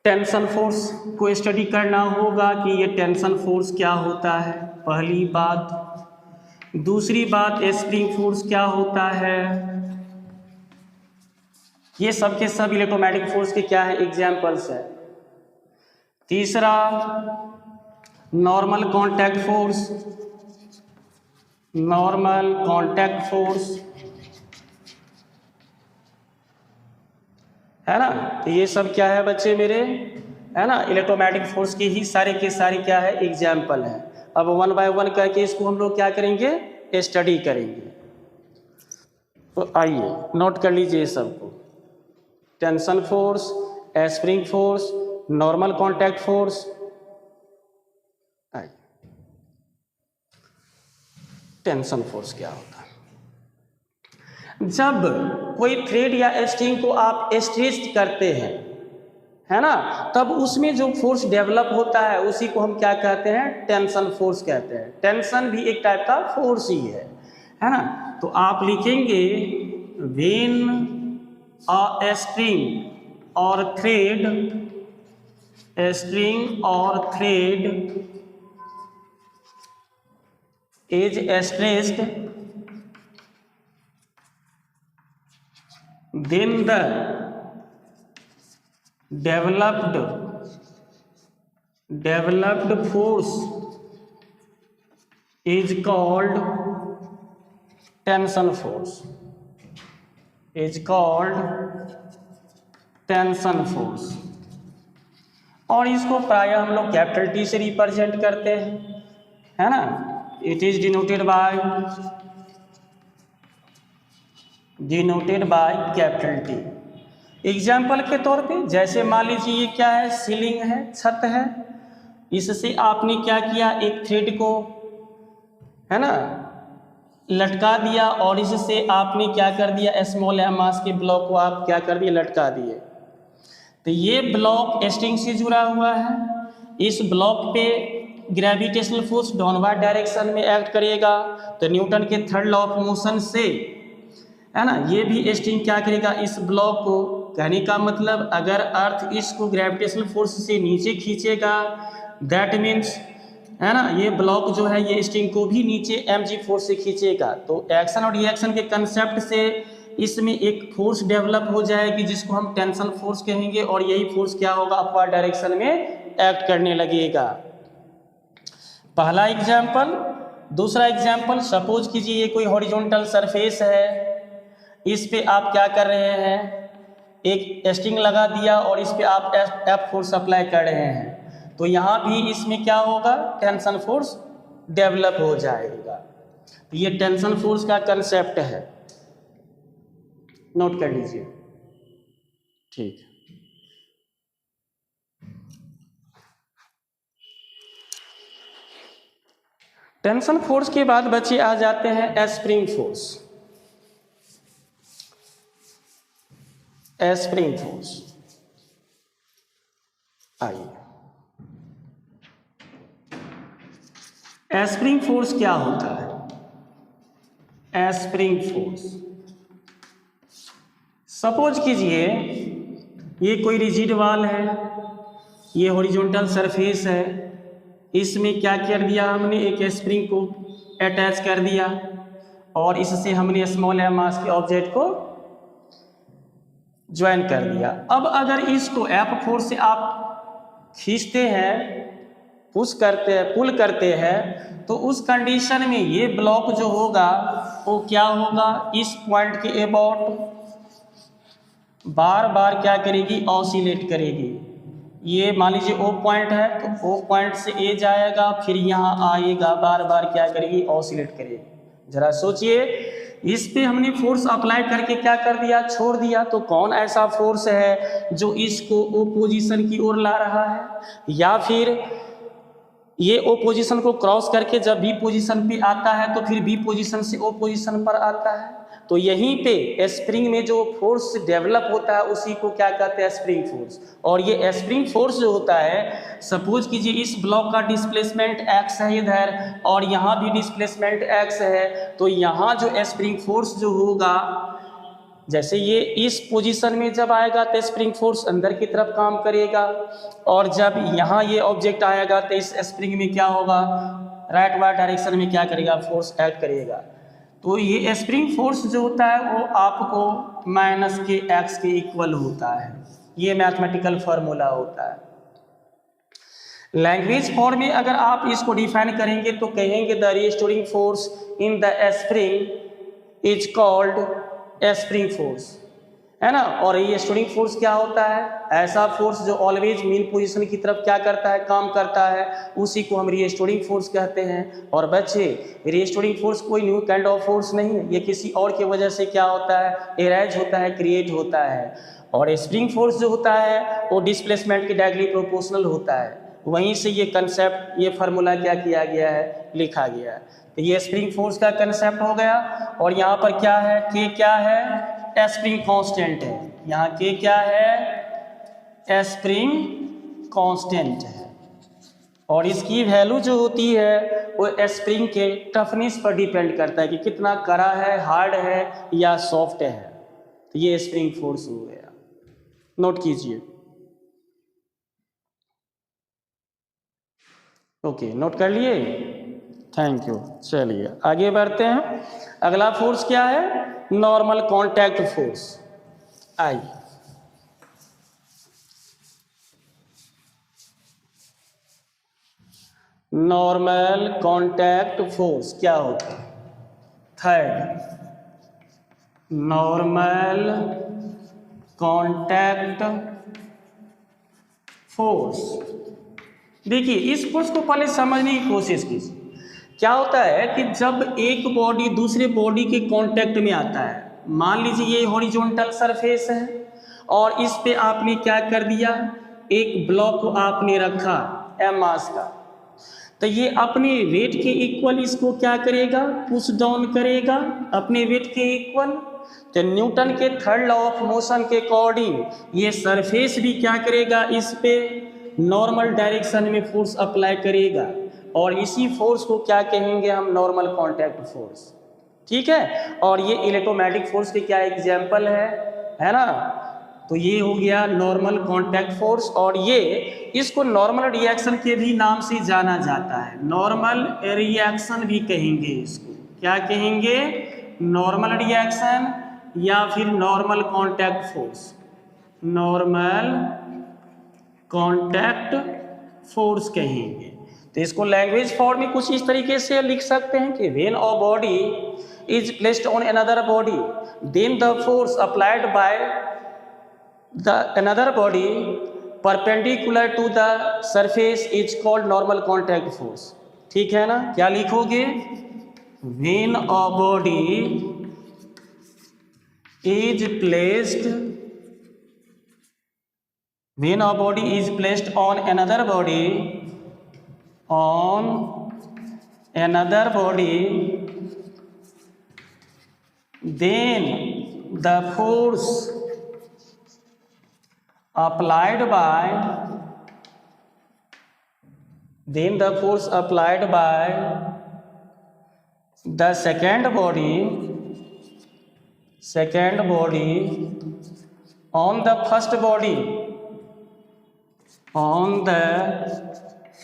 टेंशन फोर्स को स्टडी करना होगा कि ये टेंशन फोर्स क्या होता है, पहली बात। दूसरी बात स्प्रिंग फोर्स क्या होता है, ये सब के सब इलेक्ट्रोमैग्नेटिक फोर्स के क्या है, एग्जाम्पल्स है। तीसरा normal contact force, normal contact force है ना। तो ये सब क्या है बच्चे मेरे, है ना, इलेक्ट्रोमैग्नेटिक फोर्स के ही सारे के सारे क्या है, एग्जाम्पल है। अब 1 बाय 1 करके इसको हम लोग क्या करेंगे, स्टडी करेंगे। तो आइए नोट कर लीजिए सबको, tension force, spring force, normal contact force. आइए टेंशन फोर्स क्या होता है, जब कोई थ्रेड या स्ट्रिंग को आप स्ट्रेच करते हैं, है ना, तब उसमें जो फोर्स डेवलप होता है उसी को हम क्या कहते हैं, टेंशन फोर्स कहते हैं। टेंशन भी एक टाइप का फोर्स ही है ना। तो आप लिखेंगे व्हेन अ स्ट्रिंग और थ्रेड, स्ट्रिंग और thread is stretched then the developed force is called tension force, is called tension force। और इसको प्रायः हम लोग कैपिटल T से रिप्रेजेंट करते हैं, है ना। It is denoted by capital T। Example के तौर पे जैसे मान लीजिए ये क्या है, सीलिंग है, छत है, इससे आपने क्या किया, एक थ्रेड को, है ना, लटका दिया और इससे आपने क्या कर दिया, स्मॉल मास के ब्लॉक को आप क्या कर दिए, लटका दिए। तो ये ब्लॉक स्ट्रिंग से जुड़ा हुआ है, इस ब्लॉक पे ग्रेविटेशनल फोर्स डाउनवर्ड डायरेक्शन में एक्ट करेगा, तो न्यूटन के थर्ड लॉ ऑफ मोशन से, है ना, ये भी स्ट्रिंग क्या करेगा, इस ब्लॉक को, कहने का मतलब अगर अर्थ इसको ग्रेविटेशनल फोर्स से नीचे खींचेगा, दैट मीन्स है ना, ये ब्लॉक जो है ये स्ट्रिंग को भी नीचे mg फोर्स से खींचेगा। तो एक्शन और रिएक्शन के कंसेप्ट से इसमें एक फोर्स डेवलप हो जाएगी जिसको हम टेंशन फोर्स कहेंगे, और यही फोर्स क्या होगा, अपवर्ड डायरेक्शन में एक्ट करने लगेगा। पहला एग्जाम्पल। दूसरा एग्जाम्पल, सपोज कीजिए ये कोई हॉरिजॉन्टल सरफेस है, इस पे आप क्या कर रहे हैं, एक स्ट्रिंग लगा दिया और इस पे आप एफ फोर्स अप्लाई कर रहे हैं, तो यहाँ भी इसमें क्या होगा, टेंशन फोर्स डेवलप हो जाएगा। ये टेंशन फोर्स का कंसेप्ट है, नोट कर लीजिए। ठीक, टेंशन फोर्स के बाद बच्चे आ जाते हैं स्प्रिंग फोर्स। स्प्रिंग फोर्स आइए, स्प्रिंग फोर्स क्या होता है? स्प्रिंग फोर्स, सपोज कीजिए ये कोई रिजिड वॉल है, ये हॉरिजॉन्टल सरफेस है, इसमें क्या कर दिया हमने, एक स्प्रिंग को अटैच कर दिया और इससे हमने स्मॉल एम मास के ऑब्जेक्ट को ज्वाइन कर दिया। अब अगर इसको एफ फोर्स से आप खींचते हैं, पुश करते हैं, पुल करते हैं, तो उस कंडीशन में ये ब्लॉक जो होगा वो क्या होगा, इस पॉइंट के अबाउट बार बार क्या करेगी, ऑसिलेट करेगी। ये मान लीजिए ओ पॉइंट है, तो ओ पॉइंट से ए जाएगा, फिर यहाँ आएगा, बार बार क्या करेगी, ऑसिलेट करेगी। जरा सोचिए, इस पे हमने फोर्स अप्लाई करके क्या कर दिया, छोड़ दिया, तो कौन ऐसा फोर्स है जो इसको ओ पोजीशन की ओर ला रहा है, या फिर ये ओ पोजीशन को क्रॉस करके जब बी पोजीशन पे आता है तो फिर बी पोजीशन से ओ पोजीशन पर आता है। तो यहीं पे स्प्रिंग में जो फोर्स डेवलप होता है उसी को क्या कहते हैं, स्प्रिंग फोर्स। और ये स्प्रिंग फोर्स जो होता है, सपोज कीजिए इस ब्लॉक का डिस्प्लेसमेंट x है इधर, और यहाँ भी डिस्प्लेसमेंट x है, तो यहाँ जो स्प्रिंग फोर्स जो होगा, जैसे ये इस पोजीशन में जब आएगा तो स्प्रिंग फोर्स अंदर की तरफ काम करेगा, और जब यहाँ ये ऑब्जेक्ट आएगा तो इस स्प्रिंग में क्या होगा, राइट वाइट डायरेक्शन में क्या करेगा, फोर्स एक्ट करेगा। तो ये स्प्रिंग फोर्स जो होता है वो आपको माइनस के एक्स के इक्वल होता है, ये मैथमेटिकल फार्मूला होता है। लैंग्वेज फॉर्म में अगर आप इसको डिफाइन करेंगे तो कहेंगे the restoring force in the spring is called spring force, है ना। और ये स्टोरिंग फोर्स क्या होता है, ऐसा फोर्स जो ऑलवेज मीन पोजीशन की तरफ क्या करता है, काम करता है, उसी को हम रिस्टोरिंग फोर्स कहते हैं। और बच्चे, रिस्टोरिंग फोर्स कोई न्यू काइंड ऑफ फोर्स नहीं है, ये किसी और की वजह से क्या होता है, एराइज होता है, क्रिएट होता है। और स्प्रिंग फोर्स जो होता है वो डिस्प्लेसमेंट के डायरेक्टली प्रोपोर्शनल होता है, वहीं से ये कंसेप्ट, ये फार्मूला क्या किया गया है, लिखा गया है। तो ये स्प्रिंग फोर्स का कंसेप्ट हो गया। और यहाँ पर क्या है, के क्या है, स्प्रिंग कांस्टेंट है, यहाँ के क्या है, स्प्रिंग कांस्टेंट है। और इसकी वैल्यू जो होती है वो स्प्रिंग के टफनेस पर डिपेंड करता है कि कितना कड़ा है, हार्ड है या सॉफ्ट है। तो ये स्प्रिंग फोर्स हो गया, नोट कीजिए। ओके, नोट कर लिए, थैंक यू। चलिए आगे बढ़ते हैं। अगला फोर्स क्या है, नॉर्मल कांटेक्ट फोर्स। आइए, नॉर्मल कांटेक्ट फोर्स क्या होता है, थर्ड, नॉर्मल कांटेक्ट फोर्स। देखिए, इस फोर्स को पहले समझने की कोशिश कीजिए। क्या होता है कि जब एक बॉडी दूसरे बॉडी के कांटेक्ट में आता है, मान लीजिए ये हॉरिजॉन्टल सरफेस है और इस पे आपने क्या कर दिया, एक ब्लॉक को आपने रखा एम मास का, तो ये अपने वेट के इक्वल इसको क्या करेगा, पुश डाउन करेगा अपने वेट के इक्वल। तो न्यूटन के थर्ड लॉ ऑफ मोशन के अकॉर्डिंग ये सरफेस भी क्या करेगा, इस पे नॉर्मल डायरेक्शन में फोर्स अप्लाई करेगा, और इसी फोर्स को क्या कहेंगे हम, नॉर्मल कांटेक्ट फोर्स। ठीक है। और ये इलेक्ट्रोमैग्नेटिक फोर्स के क्या एग्जाम्पल है ना, तो ये हो गया नॉर्मल कॉन्टैक्ट फोर्स, और ये इसको नॉर्मल रिएक्शन के भी नाम से जाना जाता है, नॉर्मल रिएक्शन भी कहेंगे इसको। क्या कहेंगे? नॉर्मल रिएक्शन या फिर normal contact force, normal contact force कहेंगे। तो इसको लैंग्वेज फॉर्म में कुछ इस तरीके से लिख सकते हैं कि when a body is placed on another body, then the force applied by the another body perpendicular to the surface is called normal contact force। ठीक है ना? क्या लिखोगे? when a body is placed, when a body is placed on another body, on another body, then the force applied by, then the force applied by the second body on the first body, on the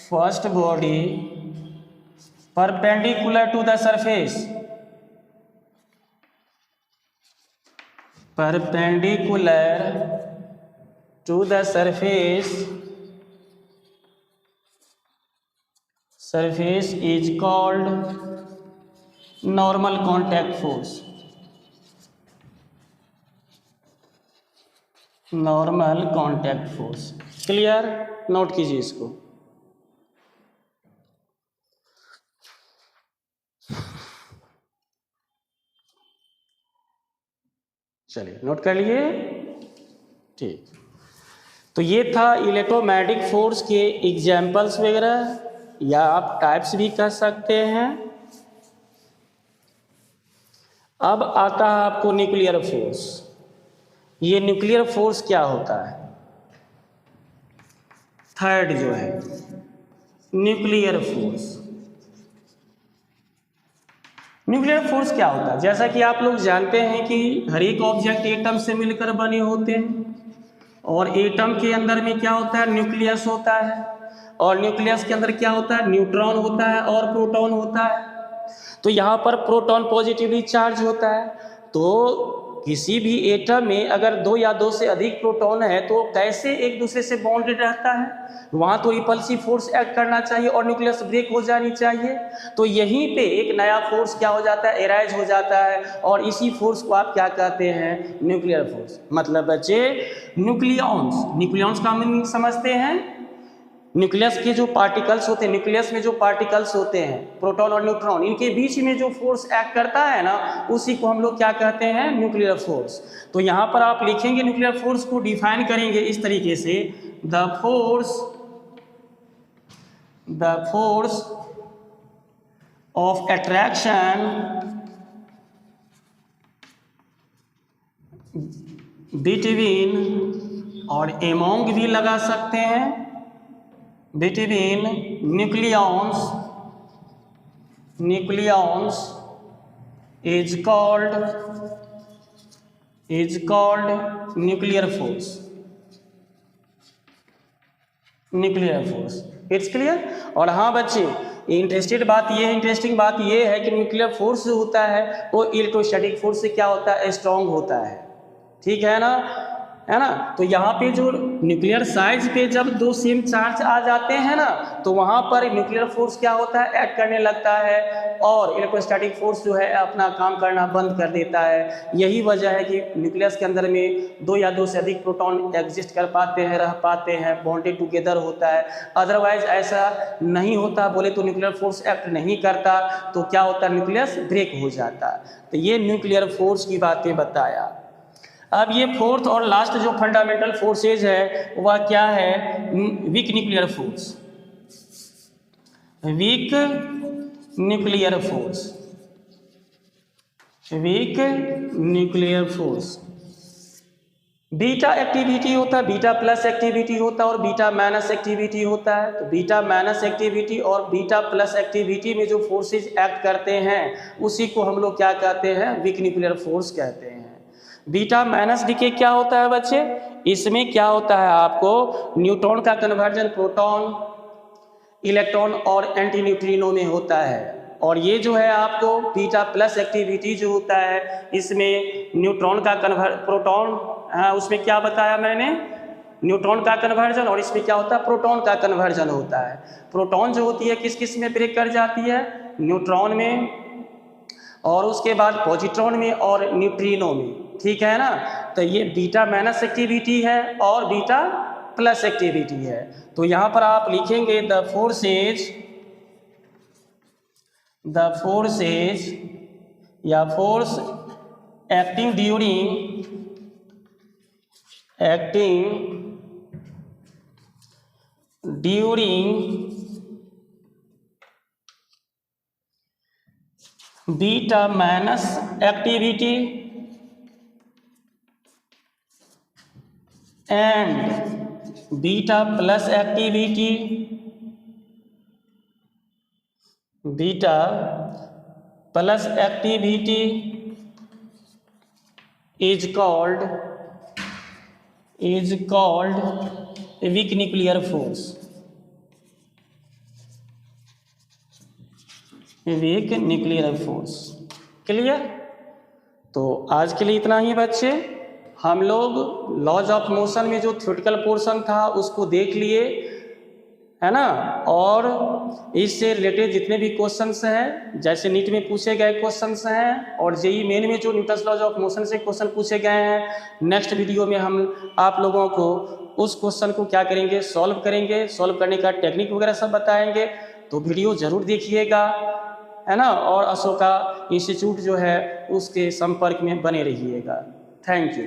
first body perpendicular to the surface, perpendicular to the surface is called normal contact force, normal contact force. Clear? Note कीजिए इसको। चलिए note कर लिए? ठीक। तो ये था electromagnetic force के एग्जाम्पल्स वगैरह, या आप टाइप्स भी कह सकते हैं। अब आता है आपको न्यूक्लियर फोर्स। ये न्यूक्लियर फोर्स क्या होता है? थर्ड जो है न्यूक्लियर फोर्स। न्यूक्लियर फोर्स क्या होता है? जैसा कि आप लोग जानते हैं कि हर एक ऑब्जेक्ट एटम से मिलकर बने होते हैं, और एटम के अंदर में क्या होता है? न्यूक्लियस होता है, और न्यूक्लियस के अंदर क्या होता है? न्यूट्रॉन होता है और प्रोटॉन होता है। तो यहाँ पर प्रोटॉन पॉजिटिवली चार्ज होता है, तो किसी भी एटम में अगर 2 या 2 से अधिक प्रोटॉन है तो कैसे एक दूसरे से बॉन्डेड रहता है? वहाँ तो रिपल्सिव फोर्स एक्ट करना चाहिए और न्यूक्लियस ब्रेक हो जानी चाहिए। तो यहीं पे एक नया फोर्स क्या हो जाता है? एराइज हो जाता है, और इसी फोर्स को आप क्या कहते हैं? Nuclear force. मतलब बच्चे न्यूक्लियॉन्स, न्यूक्लियॉन्स का मीनिंग समझते हैं? न्यूक्लियस के जो पार्टिकल्स होते हैं, न्यूक्लियस में जो पार्टिकल्स होते हैं प्रोटॉन और न्यूट्रॉन, इनके बीच में जो फोर्स एक्ट करता है ना, उसी को हम लोग क्या कहते हैं? Nuclear force. तो यहाँ पर आप लिखेंगे न्यूक्लियर फोर्स को डिफाइन करेंगे इस तरीके से, the force of attraction between, और एमोंग भी लगा सकते हैं, between nucleons is called nuclear force, nuclear force. It's clear? और हाँ बच्चे, इंटरेस्टिंग बात ये है कि न्यूक्लियर फोर्स जो होता है वो इलेक्ट्रोस्टैटिक फोर्स से क्या होता है? स्ट्रॉन्ग होता है। ठीक है ना? तो यहाँ पे जो न्यूक्लियर साइड्स पे जब 2 सेम चार्ज आ जाते हैं ना, तो वहाँ पर न्यूक्लियर फोर्स क्या होता है? एक्ट करने लगता है, और इलेक्ट्रोस्टैटिक फोर्स जो है अपना काम करना बंद कर देता है। यही वजह है कि न्यूक्लियस के अंदर में 2 या 2 से अधिक प्रोटॉन एग्जिस्ट कर पाते हैं, रह पाते हैं, बॉन्डेड टुगेदर होता है। अदरवाइज ऐसा नहीं होता, बोले तो न्यूक्लियर फोर्स एक्ट नहीं करता, तो क्या होता है? न्यूक्लियस ब्रेक हो जाता। तो ये न्यूक्लियर फोर्स की बातें बताया। अब ये फोर्थ और लास्ट जो फंडामेंटल फोर्सेज है वह क्या है? Weak nuclear force. Weak nuclear force, weak nuclear force. Beta activity होता है, बीटा प्लस एक्टिविटी होता है, और बीटा माइनस एक्टिविटी होता है। तो बीटा माइनस एक्टिविटी और बीटा प्लस एक्टिविटी में जो फोर्सेज एक्ट करते हैं उसी को हम लोग क्या कहते हैं? वीक न्यूक्लियर फोर्स कहते हैं। बीटा माइनस डीके क्या होता है बच्चे? इसमें क्या होता है आपको न्यूट्रॉन का कन्वर्जन प्रोटॉन, इलेक्ट्रॉन और एंटी न्यूट्रिनो में होता है। और ये जो है आपको बीटा प्लस एक्टिविटी जो होता है इसमें न्यूट्रॉन का प्रोटॉन, उसमें क्या बताया मैंने, न्यूट्रॉन का कन्वर्जन, और इसमें क्या होता है प्रोटॉन का कन्वर्जन होता है। प्रोटॉन जो होती है किस किस में ब्रेक कर जाती है? न्यूट्रॉन में, और उसके बाद पॉजिट्रॉन में और न्यूट्रिनो में, ठीक है ना। तो ये बीटा माइनस एक्टिविटी है और बीटा प्लस एक्टिविटी है। तो यहाँ पर आप लिखेंगे द फोर्सेज या force acting during beta minus activity and beta plus activity, beta plus activity is called weak nuclear force, weak nuclear force. Clear? तो आज के लिए इतना ही बच्चे। हम लोग लॉज ऑफ मोशन में जो थ्योरेटिकल पोर्शन था उसको देख लिए, है ना। और इससे रिलेटेड जितने भी क्वेश्चंस हैं, जैसे नीट में पूछे गए क्वेश्चंस हैं और जेईई मेन में जो न्यूटन्स लॉज ऑफ मोशन से क्वेश्चन पूछे गए हैं, नेक्स्ट वीडियो में हम आप लोगों को उस क्वेश्चन को क्या करेंगे, सॉल्व करेंगे। सॉल्व करने का टेक्निक वगैरह सब बताएंगे, तो वीडियो ज़रूर देखिएगा, है ना। और अशोका इंस्टीट्यूट जो है उसके संपर्क में बने रहिएगा। Thank you.